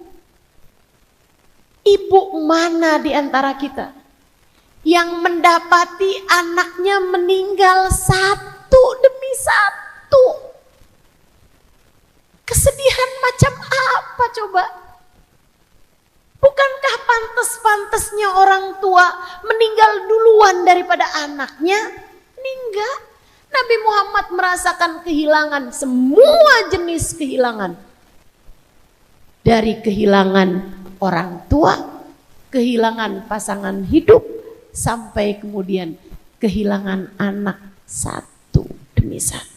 ibu mana di antara kita yang mendapati anaknya meninggal 1 demi 1? Kesedihan macam apa coba? Bukankah pantas-pantasnya orang tua meninggal duluan daripada anaknya? Enggak. Nabi Muhammad merasakan kehilangan, semua jenis kehilangan. Dari kehilangan orang tua, kehilangan pasangan hidup, sampai kemudian kehilangan anak 1 demi 1.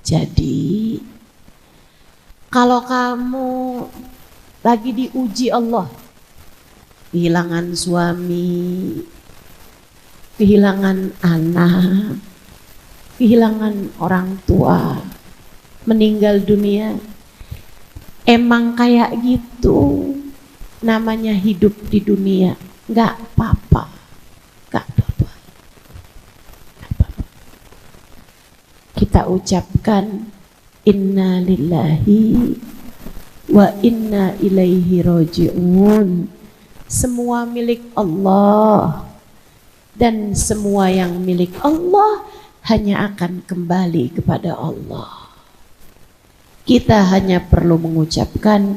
Jadi kalau kamu lagi diuji Allah, kehilangan suami, kehilangan anak, kehilangan orang tua, meninggal dunia, emang kayak gitu namanya hidup di dunia. Gak apa-apa, gak apa-apa. Kita ucapkan inna lillahi wa inna ilaihi raji'un. Semua milik Allah, dan semua yang milik Allah hanya akan kembali kepada Allah. Kita hanya perlu mengucapkan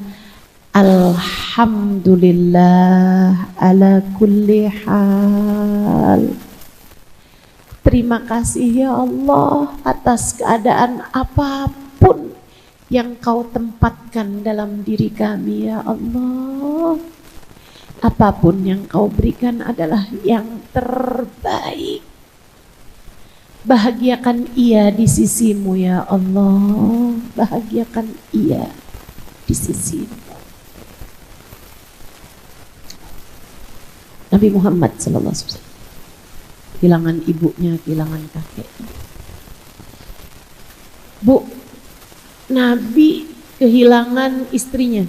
alhamdulillah ala kulli hal. Terima kasih ya Allah atas keadaan apapun yang Kau tempatkan dalam diri kami ya Allah. Apapun yang Kau berikan adalah yang terbaik. Bahagiakan ia di sisimu ya Allah. Bahagiakan ia di sisimu. Nabi Muhammad SAW kehilangan ibunya, kehilangan kakeknya. Bu, Nabi kehilangan istrinya.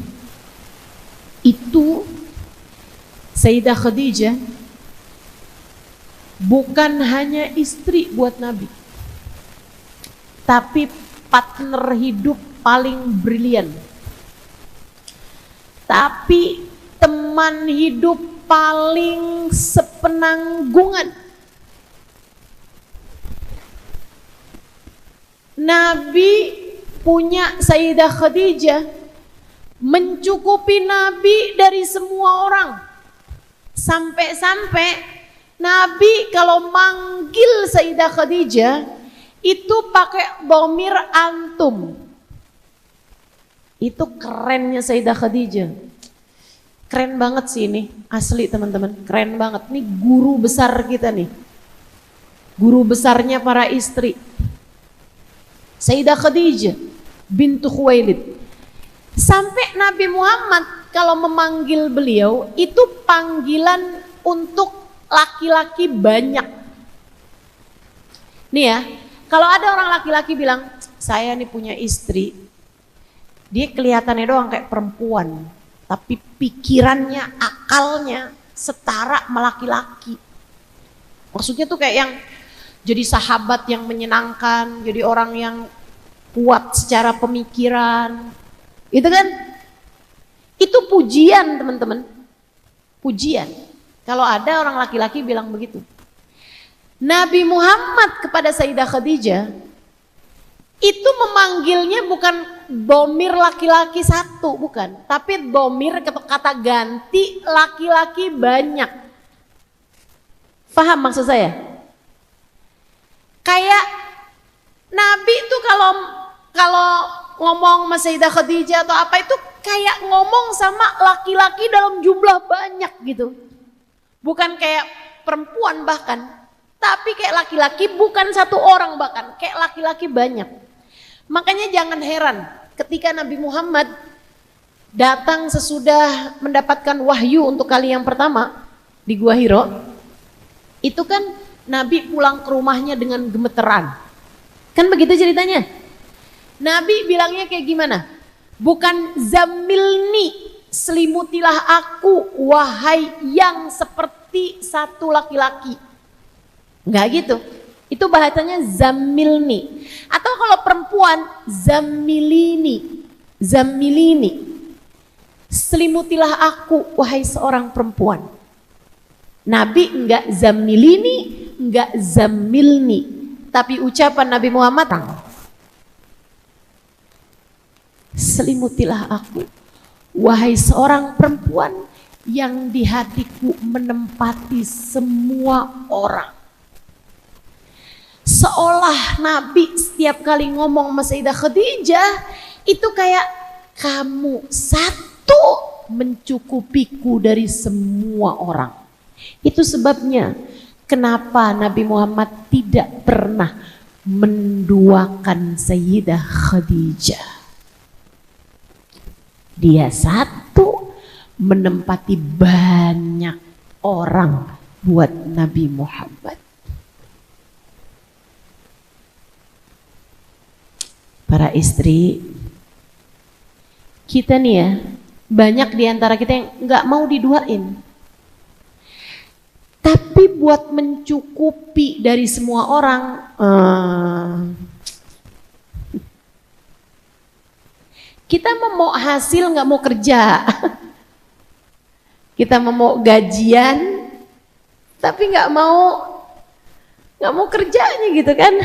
Itu Sayyidah Khadijah bukan hanya istri buat Nabi, tapi partner hidup paling brilian, tapi teman hidup paling sepenanggungan. Nabi punya Sayyidah Khadijah mencukupi Nabi dari semua orang. Sampai-sampai Nabi kalau manggil Sayyidah Khadijah itu pakai dhamir antum. Itu kerennya Sayyidah Khadijah. Keren banget sih ini, asli teman-teman, keren banget. Ini guru besar kita nih. Guru besarnya para istri. Sayyidah Khadijah bintu Khuwailid. Sampai Nabi Muhammad kalau memanggil beliau itu panggilan untuk laki-laki banyak. Nih ya, kalau ada orang laki-laki bilang, saya nih punya istri, dia kelihatannya doang kayak perempuan, tapi pikirannya, akalnya setara sama laki-laki. Maksudnya tuh kayak yang jadi sahabat yang menyenangkan, jadi orang yang kuat secara pemikiran. Itu kan? Itu pujian teman-teman. Pujian. Kalau ada orang laki-laki bilang begitu. Nabi Muhammad kepada Sayyidah Khadijah itu memanggilnya bukan dhamir laki-laki satu, bukan. Tapi dhamir kata ganti laki-laki banyak. Faham maksud saya? Kayak Nabi itu kalau ngomong sama Sayyidah Khadijah atau apa itu kayak ngomong sama laki-laki dalam jumlah banyak gitu. Bukan kayak perempuan bahkan, tapi kayak laki-laki bukan satu orang bahkan, kayak laki-laki banyak. Makanya jangan heran ketika Nabi Muhammad datang sesudah mendapatkan wahyu untuk kali yang pertama di Gua Hiro, itu kan Nabi pulang ke rumahnya dengan gemeteran. Kan begitu ceritanya. Nabi bilangnya kayak gimana? Bukan zammilni, selimutilah aku wahai yang seperti satu laki-laki. Enggak gitu. Itu bahasanya zammilni. Atau kalau perempuan zammilini. Zammilini. Selimutilah aku wahai seorang perempuan. Nabi enggak zammilini, enggak zammilni. Tapi ucapan Nabi Muhammad, selimutilah aku wahai seorang perempuan yang di hatiku menempati semua orang. Seolah Nabi setiap kali ngomong sama Sayyidah Khadijah itu kayak kamu satu mencukupiku dari semua orang. Itu sebabnya kenapa Nabi Muhammad tidak pernah menduakan Sayyidah Khadijah. Dia satu menempati banyak orang buat Nabi Muhammad. Para istri, kita nih ya, banyak diantara kita yang nggak mau diduain. Tapi buat mencukupi dari semua orang, kita mau hasil nggak mau kerja. Kita mau gajian, tapi nggak mau kerjanya gitu kan.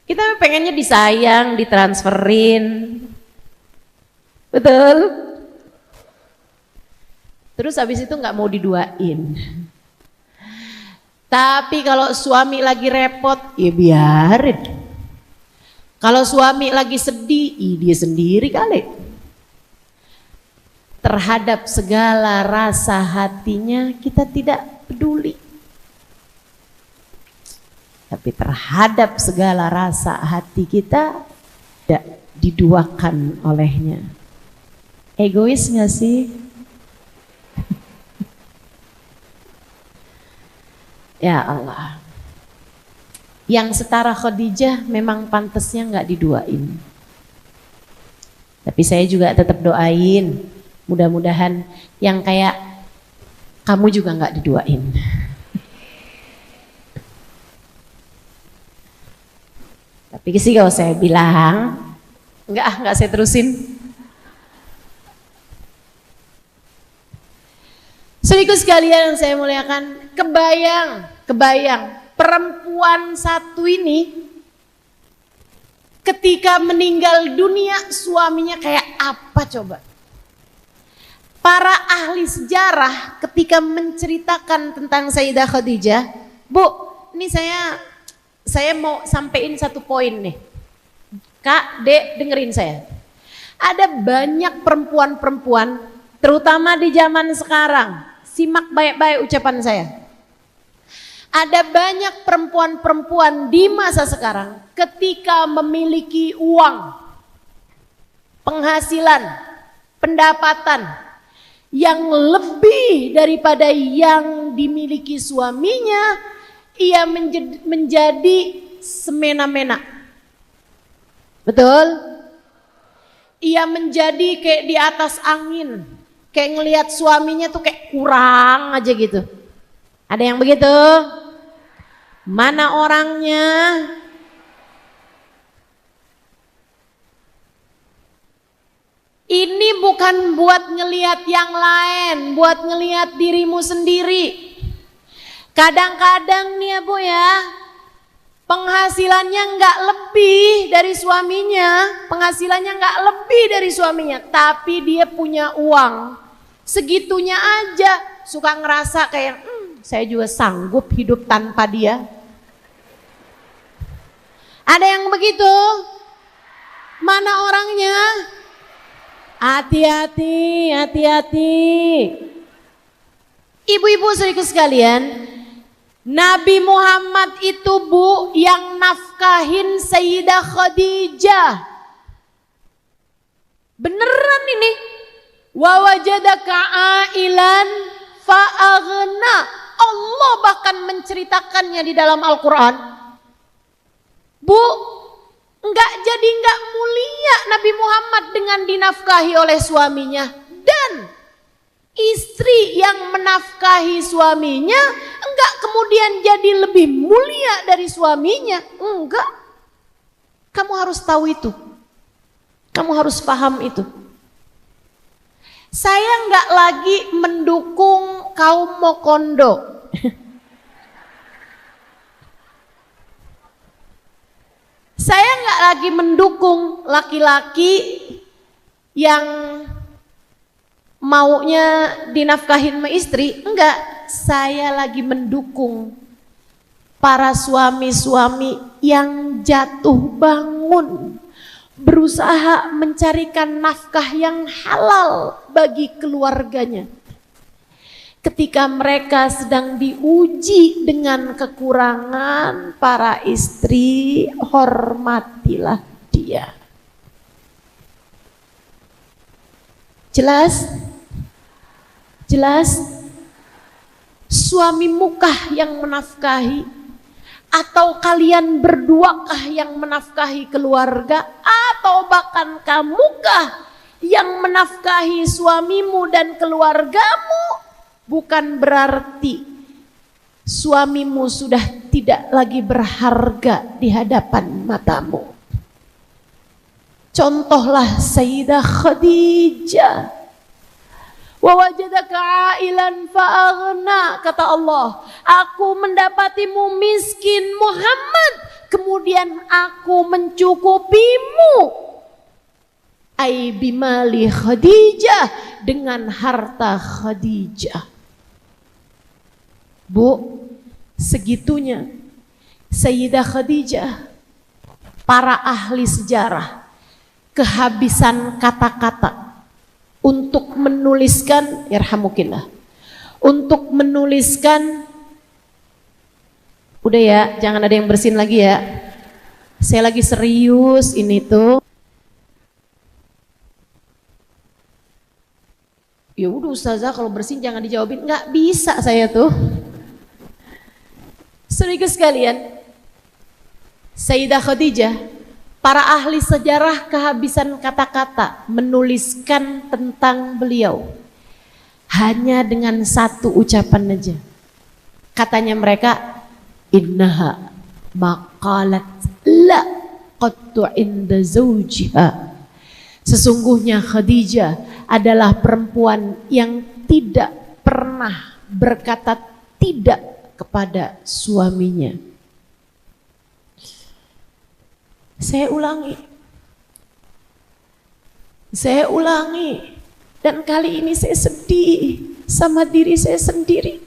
Kita pengennya disayang, ditransferin. Betul? Terus habis itu nggak mau diduain. Tapi kalau suami lagi repot, ya biarin. Kalau suami lagi sedih, dia sendiri kali. Terhadap segala rasa hatinya kita tidak peduli. Tapi terhadap segala rasa hati kita tidak diduakan olehnya. Egois gak sih? Ya Allah. Yang setara Khadijah memang pantasnya nggak diduain. Tapi saya juga tetap doain, mudah-mudahan yang kayak kamu juga nggak diduain. Tapi sih kalau saya bilang, nggak saya terusin. Saudaraku sekalian yang saya muliakan, kebayang perempuan satu ini ketika meninggal dunia suaminya kayak apa coba? Para ahli sejarah ketika menceritakan tentang Sayyidah Khadijah, Bu, ini saya mau sampein satu poin nih. Kak, Dek, dengerin saya. Ada banyak perempuan-perempuan, terutama di zaman sekarang, simak baik-baik ucapan saya. Ada banyak perempuan-perempuan di masa sekarang ketika memiliki uang, penghasilan, pendapatan yang lebih daripada yang dimiliki suaminya, ia menjadi semena-mena. Betul? Ia menjadi kayak di atas angin, kayak ngelihat suaminya tuh kayak kurang aja gitu. Ada yang begitu? Mana orangnya? Ini bukan buat ngelihat yang lain, buat ngelihat dirimu sendiri. Kadang-kadang nih ya Bu ya, penghasilannya nggak lebih dari suaminya, tapi dia punya uang segitunya aja, suka ngerasa kayak saya juga sanggup hidup tanpa dia. Ada yang begitu? Mana orangnya? Hati-hati, hati-hati. Ibu-ibu saudaraku sekalian, Nabi Muhammad itu Bu yang nafkahin Sayyidah Khadijah. Beneran ini. Wa wajadaka ailan fa'aghna. Allah bahkan menceritakannya di dalam Al-Quran. Bu, enggak mulia Nabi Muhammad dengan dinafkahi oleh suaminya. Dan istri yang menafkahi suaminya enggak kemudian jadi lebih mulia dari suaminya. Enggak. Kamu harus tahu itu. Kamu harus paham itu. Saya enggak lagi mendukung kaum Mokondo. Saya enggak lagi mendukung laki-laki yang maunya dinafkahin sama istri. Enggak, saya lagi mendukung para suami-suami yang jatuh bangun, berusaha mencarikan nafkah yang halal bagi keluarganya. Ketika mereka sedang diuji dengan kekurangan, para istri, hormatilah dia. Jelas? Jelas? Suamimukah yang menafkahi? Atau kalian berduakah yang menafkahi keluarga? Atau bahkan kamukah yang menafkahi suamimu dan keluargamu? Bukan berarti suamimu sudah tidak lagi berharga di hadapan matamu. Contohlah Sayyidah Khadijah. Wa wajadaka ailan fa'aghna, kata Allah, aku mendapatimu miskin Muhammad, kemudian aku mencukupimu. Ai bimali Khadijah, dengan harta Khadijah. Bu, segitunya Sayyidah Khadijah para ahli sejarah kehabisan kata-kata untuk menuliskan, yarhamukinlah, untuk menuliskan, udah ya, jangan ada yang bersin lagi ya. Saya lagi serius ini tuh. Ya udah ustazah, kalau bersin jangan dijawabin. Nggak bisa saya tuh. Saudara sekalian, Sayyidah Khadijah, para ahli sejarah kehabisan kata-kata menuliskan tentang beliau hanya dengan satu ucapan aja. Katanya mereka, innaha maqalat la qattu inda zawjiha. Sesungguhnya Khadijah adalah perempuan yang tidak pernah berkata tidak kepada suaminya. Saya ulangi, dan kali ini saya sedih sama diri saya sendiri.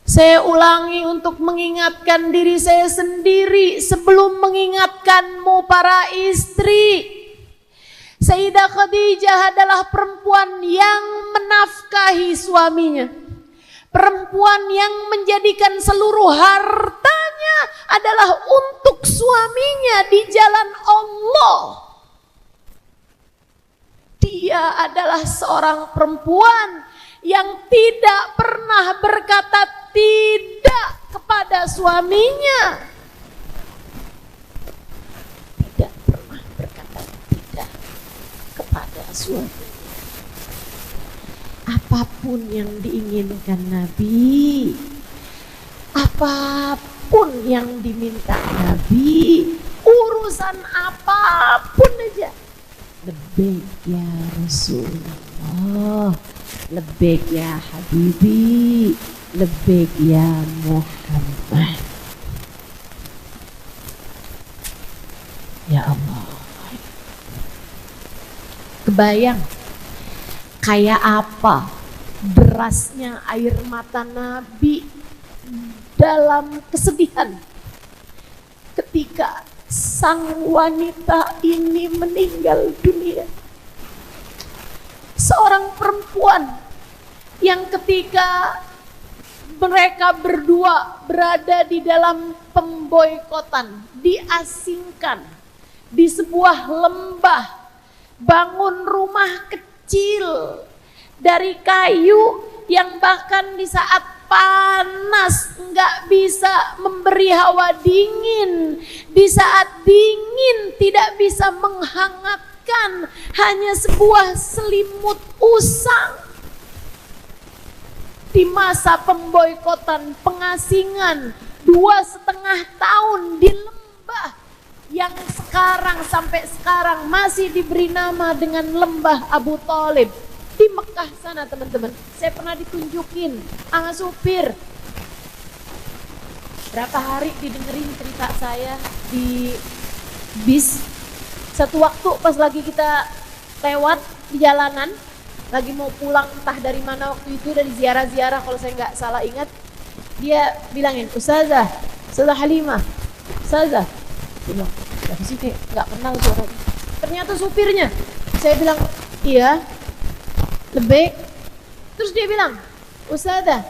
Saya ulangi untuk mengingatkan diri saya sendiri sebelum mengingatkanmu para istri. Sayyidah Khadijah adalah perempuan yang menafkahi suaminya. Perempuan yang menjadikan seluruh hartanya adalah untuk suaminya di jalan Allah. Dia adalah seorang perempuan yang tidak pernah berkata tidak kepada suaminya. Tidak pernah berkata tidak kepada suaminya. Apapun yang diinginkan Nabi, apapun yang diminta Nabi, urusan apapun aja, lebih ya Rasulullah, lebih ya Habibi, lebih ya Muhammad. Ya Allah, kebayang kayak apa derasnya air mata Nabi dalam kesedihan ketika sang wanita ini meninggal dunia. Seorang perempuan yang ketika mereka berdua berada di dalam pemboikotan, diasingkan di sebuah lembah, bangun rumah kecil dari kayu yang bahkan di saat panas nggak bisa memberi hawa dingin, di saat dingin tidak bisa menghangatkan, hanya sebuah selimut usang. Di masa pemboikotan, pengasingan 2,5 tahun di lembah yang sekarang sampai sekarang masih diberi nama dengan lembah Abu Thalib di Mekah sana, teman-teman. Saya pernah ditunjukin sama supir. Berapa hari didengerin cerita saya di bis. Satu waktu pas lagi kita lewat di jalanan, lagi mau pulang entah dari mana waktu itu, dari ziarah-ziarah kalau saya nggak salah ingat, dia bilangin, Ustazah Halimah, Ustazah. Dia bilang, siapa sih, kayak nggak kenal suaranya. Ternyata supirnya. Saya bilang, iya, lebih. Terus dia bilang, Ustazah,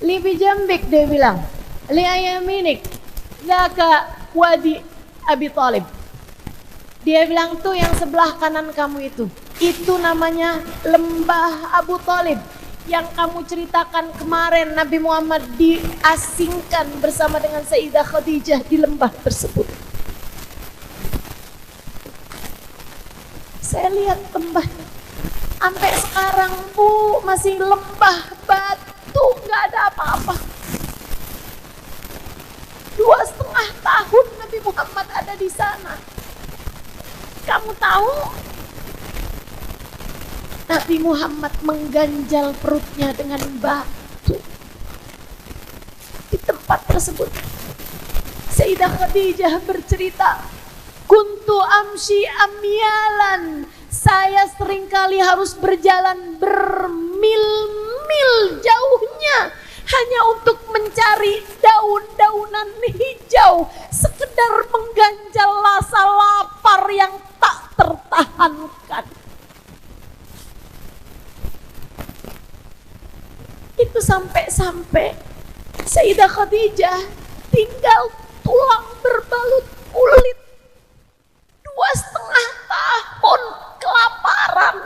li bijambik, dia bilang, li ayaminik, laka wadi Abi Thalib. Dia bilang tuh yang sebelah kanan kamu itu namanya lembah Abu Thalib yang kamu ceritakan kemarin. Nabi Muhammad diasingkan bersama dengan Sayyidah Khadijah di lembah tersebut. Saya lihat lembahnya sampai sekarang, Bu, masih lembah batu, nggak ada apa-apa. 2,5 tahun Nabi Muhammad ada di sana. Kamu tahu Nabi Muhammad mengganjal perutnya dengan batu di tempat tersebut. Sayyidah Khadijah bercerita, kuntu amshi amyalan, saya seringkali harus berjalan bermil-mil jauhnya hanya untuk mencari daun-daunan hijau, sekedar mengganjal rasa lapar yang tak tertahankan. Itu sampai-sampai Sayyidah Khadijah tinggal tulang berbalut kulit, 2,5 tahun kelaparan.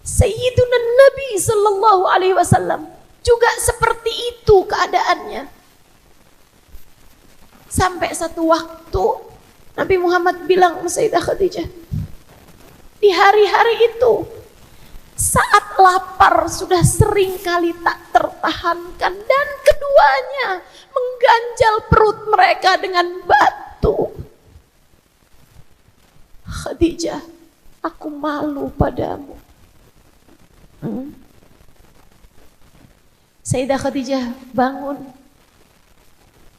Sayyiduna Nabi Sallallahu Alaihi Wasallam juga seperti itu keadaannya. Sampai satu waktu Nabi Muhammad bilang ke Sayyidah Khadijah, di hari-hari itu saat lapar sudah sering kali tak tertahankan dan keduanya mengganjal perut mereka dengan batu. Khadijah, aku malu padamu. Sayyidah Khadijah bangun,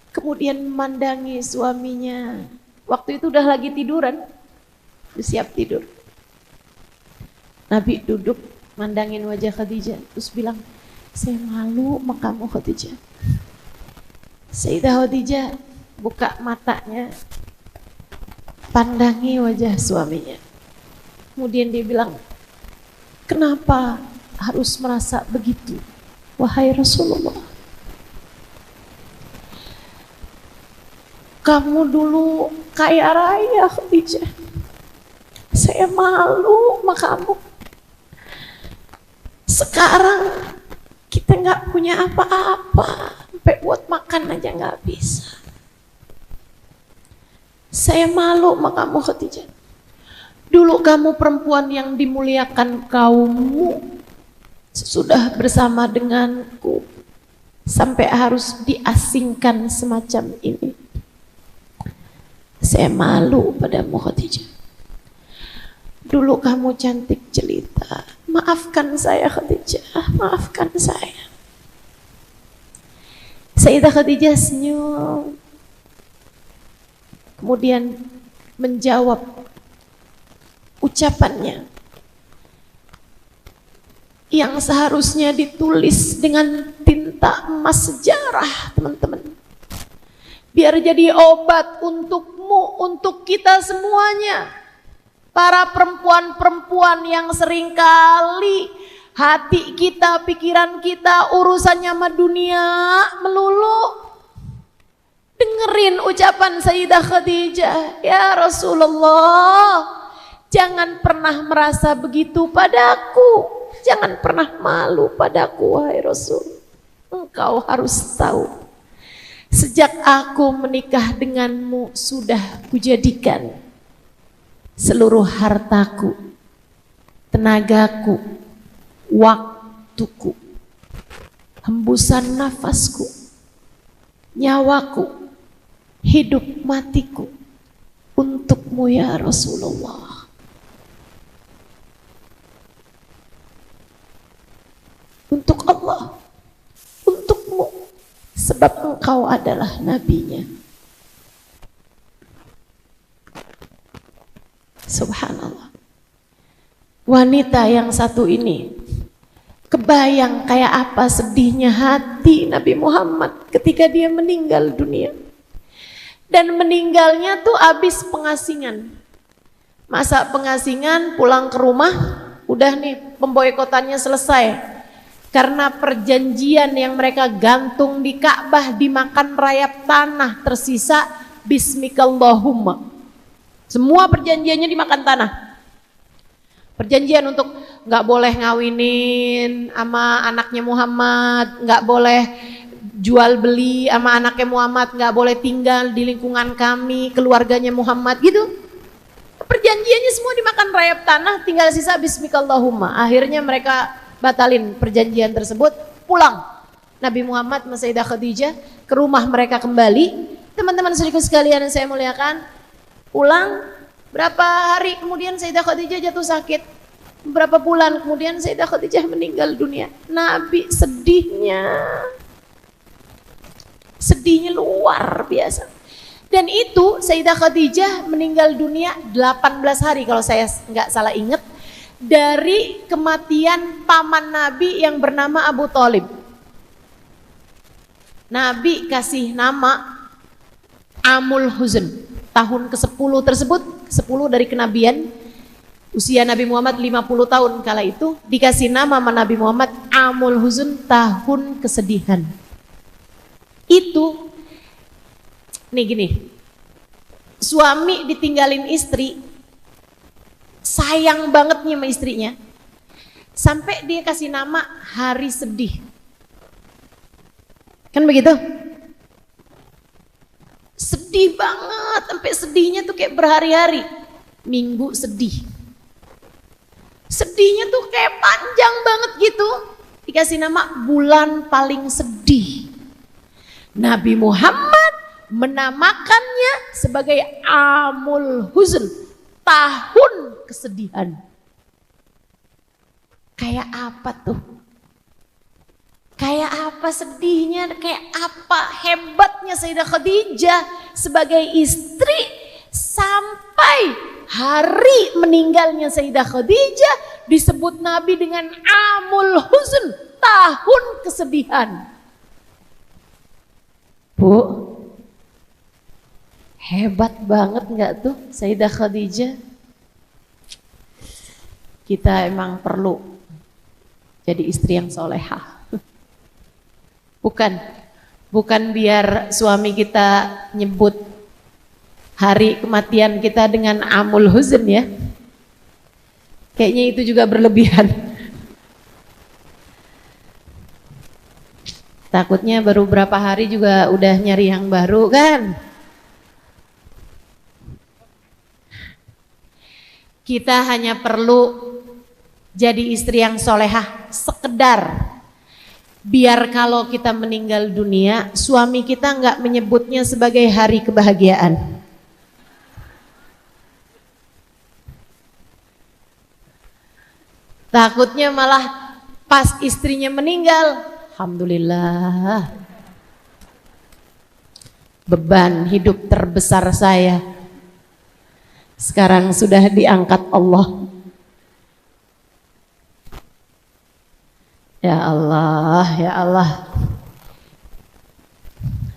kemudian memandangi suaminya. Waktu itu udah lagi tiduran, udah siap tidur. Nabi duduk mandangin wajah Khadijah, terus bilang, saya malu sama kamu Khadijah. Sayyidah Khadijah buka matanya, pandangi wajah suaminya. Kemudian dia bilang, kenapa harus merasa begitu, wahai Rasulullah? Kamu dulu kaya raya Khadijah, saya malu sama kamu. Sekarang kita nggak punya apa-apa, sampai buat makan aja nggak bisa. Saya malu sama kamu Khadijah. Dulu kamu perempuan yang dimuliakan kaummu, sudah bersama denganku sampai harus diasingkan semacam ini. Saya malu padamu Khadijah. Dulu kamu cantik jelita. Maafkan saya Khadijah, maafkan saya. Sayyidah Khadijah senyum. Kemudian menjawab ucapannya yang seharusnya ditulis dengan tinta emas sejarah, teman-teman. Biar jadi obat untukmu, untuk kita semuanya. Para perempuan-perempuan yang seringkali hati kita, pikiran kita urusannya sama dunia melulu. Dengerin ucapan Sayyidah Khadijah, ya Rasulullah, jangan pernah merasa begitu padaku, jangan pernah malu padaku wahai Rasul. Engkau harus tahu, sejak aku menikah denganmu sudah kujadikan seluruh hartaku, tenagaku, waktuku, hembusan nafasku, nyawaku, hidup matiku untukmu ya Rasulullah. Untuk Allah, untukmu, sebab engkau adalah nabinya. Subhanallah. Wanita yang satu ini, kebayang kayak apa sedihnya hati Nabi Muhammad ketika dia meninggal dunia. Dan meninggalnya tuh habis pengasingan. Masa pengasingan, pulang ke rumah, udah nih pemboikotannya selesai. Karena perjanjian yang mereka gantung di Ka'bah dimakan rayap tanah, tersisa Bismikallahumma. Semua perjanjiannya dimakan tanah. Perjanjian untuk nggak boleh ngawinin sama anaknya Muhammad, nggak boleh jual beli sama anaknya Muhammad, nggak boleh tinggal di lingkungan kami, keluarganya Muhammad gitu. Perjanjiannya semua dimakan rayap tanah, tinggal sisa Bismikallahumma. Akhirnya mereka batalin perjanjian tersebut, pulang. Nabi Muhammad sama Sayyidah Khadijah ke rumah mereka kembali. Teman-teman saudaraku sekalian yang saya muliakan, pulang, berapa hari kemudian Sayyidah Khadijah jatuh sakit. Berapa bulan kemudian Sayyidah Khadijah meninggal dunia. Nabi sedihnya luar biasa. Dan itu Sayyidah Khadijah meninggal dunia 18 hari kalau saya nggak salah ingat. dari kematian paman Nabi yang bernama Abu Thalib. Nabi kasih nama Amul Huzn. Tahun ke-10 tersebut, 10 dari kenabian, usia Nabi Muhammad 50 tahun kala itu, dikasih nama sama Nabi Muhammad Amul Huzn, tahun kesedihan. Itu nih gini, suami ditinggalin istri, sayang banget nih sama istrinya, sampai dia kasih nama hari sedih. Kan begitu? Sedih banget, sampai sedihnya tuh kayak berhari-hari. Minggu sedih. Sedihnya tuh kayak panjang banget gitu. Dikasih nama bulan paling sedih. Nabi Muhammad menamakannya sebagai Amul Huzn, tahun kesedihan. Kayak apa tuh? Kayak apa sedihnya, kayak apa hebatnya Sayyidah Khadijah sebagai istri sampai hari meninggalnya Sayyidah Khadijah disebut Nabi dengan Amul Huzn, tahun kesedihan. Bu, hebat banget nggak tuh Sayyidah Khadijah? Kita emang perlu jadi istri yang solehah. Bukan biar suami kita nyebut hari kematian kita dengan Amul Huzn ya. Kayaknya itu juga berlebihan. Takutnya baru berapa hari juga udah nyari yang baru kan. Kita hanya perlu jadi istri yang solehah, sekedar biar kalau kita meninggal dunia, suami kita nggak menyebutnya sebagai hari kebahagiaan. Takutnya malah pas istrinya meninggal, alhamdulillah, beban hidup terbesar saya sekarang sudah diangkat Allah. Ya Allah, ya Allah.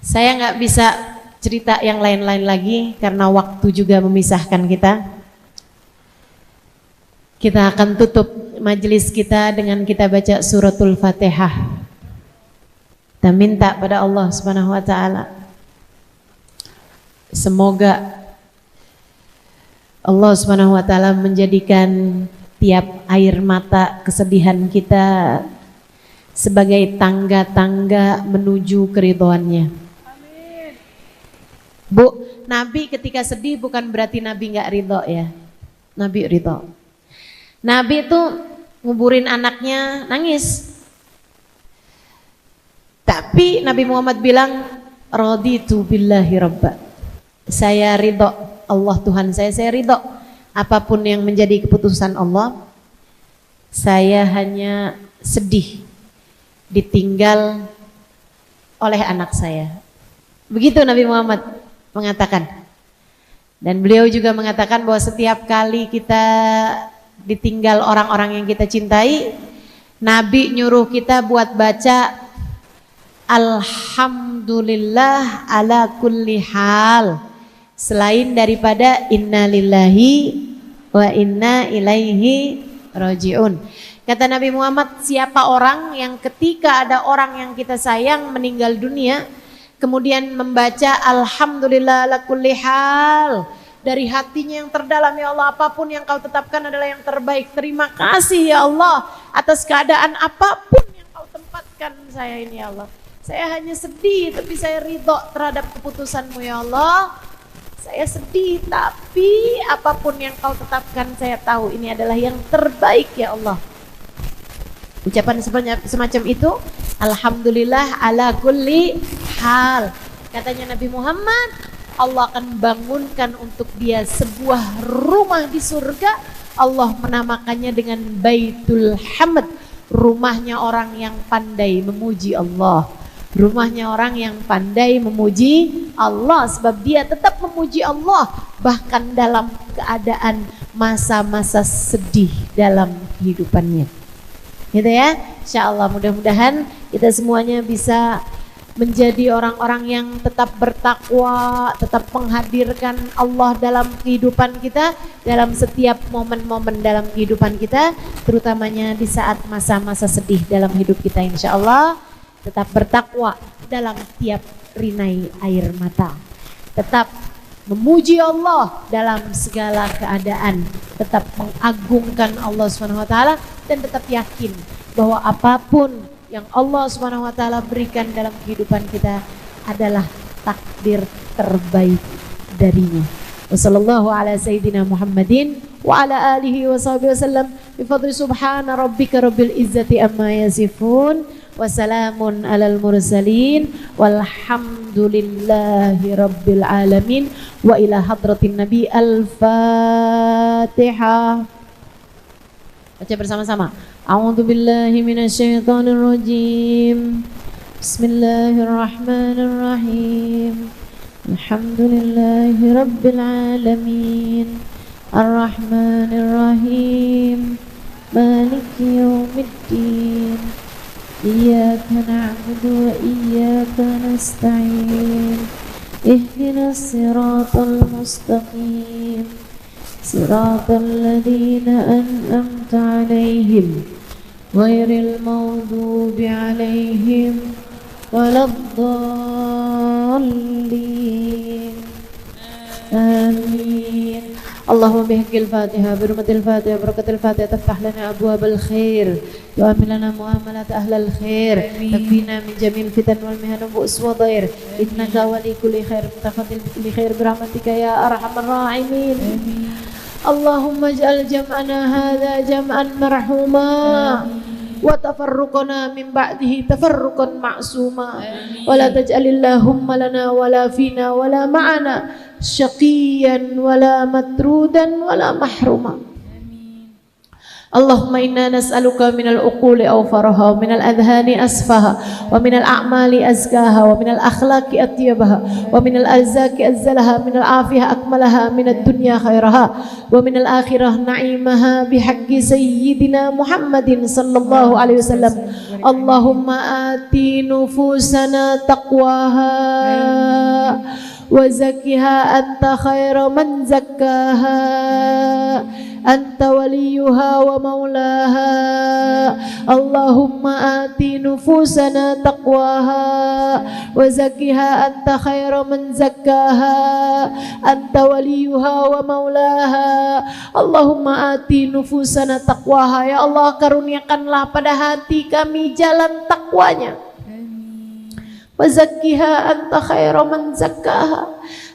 Saya nggak bisa cerita yang lain-lain lagi karena waktu juga memisahkan kita. Kita akan tutup majelis kita dengan kita baca suratul Fatihah. Kita minta pada Allah Subhanahu wa taala, semoga Allah Subhanahu wa taala menjadikan tiap air mata kesedihan kita sebagai tangga-tangga menuju keridhoannya. Amin. Bu, Nabi ketika sedih bukan berarti Nabi nggak ridho ya. Nabi ridho. Nabi itu nguburin anaknya nangis. Tapi Nabi Muhammad bilang, raditu billahi rabba. Saya ridho, Allah Tuhan saya ridho. Apapun yang menjadi keputusan Allah, saya hanya sedih ditinggal oleh anak saya. Begitu Nabi Muhammad mengatakan. Dan beliau juga mengatakan bahwa setiap kali kita ditinggal orang-orang yang kita cintai, Nabi nyuruh kita buat baca Alhamdulillah ala kulli hal, selain daripada inna lillahi wa inna ilaihi raji'un. Kata Nabi Muhammad, siapa orang yang ketika ada orang yang kita sayang meninggal dunia, kemudian membaca Alhamdulillah ala kulli hal dari hatinya yang terdalam, ya Allah, apapun yang kau tetapkan adalah yang terbaik. Terima kasih ya Allah atas keadaan apapun yang kau tempatkan saya ini ya Allah. Saya hanya sedih tapi saya ridho terhadap keputusanmu ya Allah. Saya sedih tapi apapun yang kau tetapkan saya tahu ini adalah yang terbaik ya Allah. Ucapan semacam itu, Alhamdulillah ala kulli hal. Katanya Nabi Muhammad, Allah akan bangunkan untuk dia sebuah rumah di surga. Allah menamakannya dengan Baitul Hamd, rumahnya orang yang pandai memuji Allah. Rumahnya orang yang pandai memuji Allah, sebab dia tetap memuji Allah bahkan dalam keadaan masa-masa sedih dalam kehidupannya. Gitu ya. Insyaallah mudah-mudahan kita semuanya bisa menjadi orang-orang yang tetap bertakwa, tetap menghadirkan Allah dalam kehidupan kita, dalam setiap momen-momen dalam kehidupan kita, terutamanya di saat masa-masa sedih dalam hidup kita. Insyaallah tetap bertakwa dalam tiap rinai air mata, tetap memuji Allah dalam segala keadaan, tetap mengagungkan Allah SWT, dan tetap yakin bahwa apapun yang Allah SWT berikan dalam kehidupan kita adalah takdir terbaik darinya. Wassallallahu ala sayyidina Muhammadin wa ala alihi wa sahbihi wasallam bi fadli subhana rabbika rabbil izzati amma yasifun wa salamun alal mursalin walhamdulillahi rabbil alamin wa ila hadratin nabi al-fatihah. Baca bersama-sama. A'udzu billahi minasyaitonir rajim. Bismillahirrahmanirrahim. Alhamdulillahi rabbil alamin. Arrahmanir rahim. Maliki yaumiddin. Iyyaka na'budu wa iyyaka nasta'in. Ihdinas siratal mustaqim. Siratal ladzina an'amta 'alaihim ghairil maghdubi 'alaihim waladdallin. Amin. Allahumma bihaqqil Fatihah, bi hurmatil Fatihah, barakatil Fatihah, taftah lana abwabal khair, tu'amil lana muamalat ahlal khair, takfina min jamil fitan wal mihan wa bu's wa dhair, innaka wali kulli khair, mutafaddil bi kulli khair bi rahmatika ya arhamar rahimin. Allahumma ij'al jam'ana hadza jam'an marhuma wa tafarruqana min ba'dihi tafarruqan ma'suma wa la taj'alillahumma lana wala fina wala ma'ana syaqiyan wala matrudan wala mahruma. Allahumma inna nas'aluka minal uquli awfaraha wa minal adhani asfaha wa minal a'mali azkaha wa minal akhlaqi atyabaha wa minal arzaki azzalaha minal afiyah akmalaha minad dunya khairaha wa minal akhirah na'imaha bihaqqi sayyidina Muhammadin sallallahu alaihi wasallam. Allahumma ati nufusana taqwaha wa zakkiha anta khairu man zakkaha anta waliyuha wa maulaha. Allahumma ati nufusana taqwaha wa zakkiha anta khairu man zakkaha anta waliyuha wa maulaha. Allahumma ati nufusana taqwaha. Ya Allah, karuniakanlah pada hati kami jalan takwanya. Wa zakkiha anta khairu man zakkaha.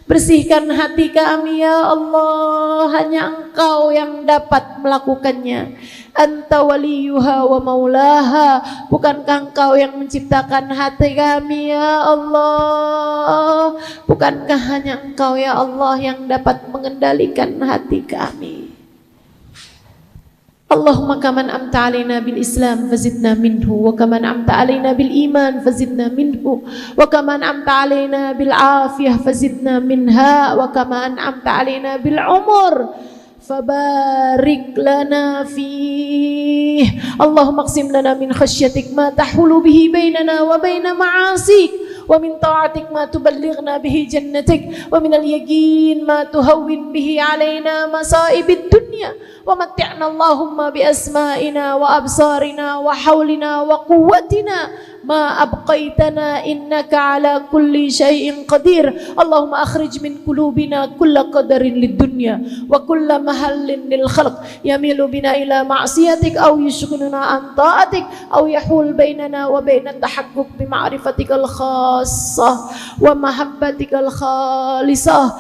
Bersihkan hati kami ya Allah, hanya Engkau yang dapat melakukannya. Anta waliyuha wa maulaha. Bukankah Engkau yang menciptakan hati kami ya Allah? Bukankah hanya Engkau ya Allah yang dapat mengendalikan hati kami? Allahumma kaman amta alaina bil Islam fazidna minhu wa kaman amta alaina bil iman fazidna minhu wa kaman amta alaina bil afiyah fazidna minha wa kaman amta alaina bil umur fabarik lana fih. Allahumma aqsim lana min khasyatik ma tahulu bihi bainana wa baina ma'asik wa min ta'atik ma tuballighna bihi jannatik wa min al-yaqin ma tuhawwin bihi alaina masaibid dunya wa matti'na Allahumma bi asma'ina wa absarina wa hawlina wa quwwatina ma abqaitana innaka ala kulli syai'in qadir. Allahumma akhrij min qulubina kulla qadarin lid dunya wa kulla mahallin lil khalq yamilu bina ila ma'siyatik aw yushghiluna an ta'atik aw yahul bainana wa baina tahaqquq bi ma'rifatikal khassah wa mahabbatikal khalisah.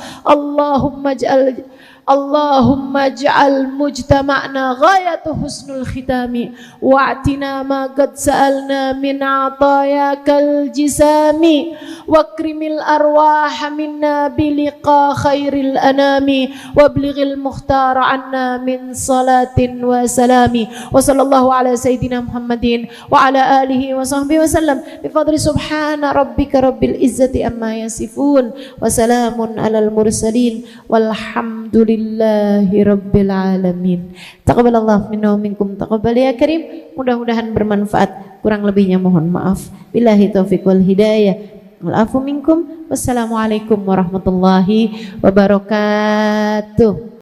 Allahumma ij'al mujtama'na ghayatu husnul khitami wa'tina ma qad sa'alna min atayakal jisami wakrimil arwaha minna biliqa khairil anami wablighil mukhtara anna min salatin wa salami wa sallallahu ala sayyidina Muhammadin wa ala alihi wa sahbihi wa sallam bi fadli subhana rabbika rabbil izzati amma yasifun wa salamun alal mursalin walhamdulillah walhamdulillahi rabbil alamin. Taqabbalallahu minna wa minkum, taqabbal ya karim. Mudah-mudahan bermanfaat, kurang lebihnya mohon maaf. Billahi taufiq wal hidayah. Wal afu minkum. Wassalamualaikum warahmatullahi wabarakatuh.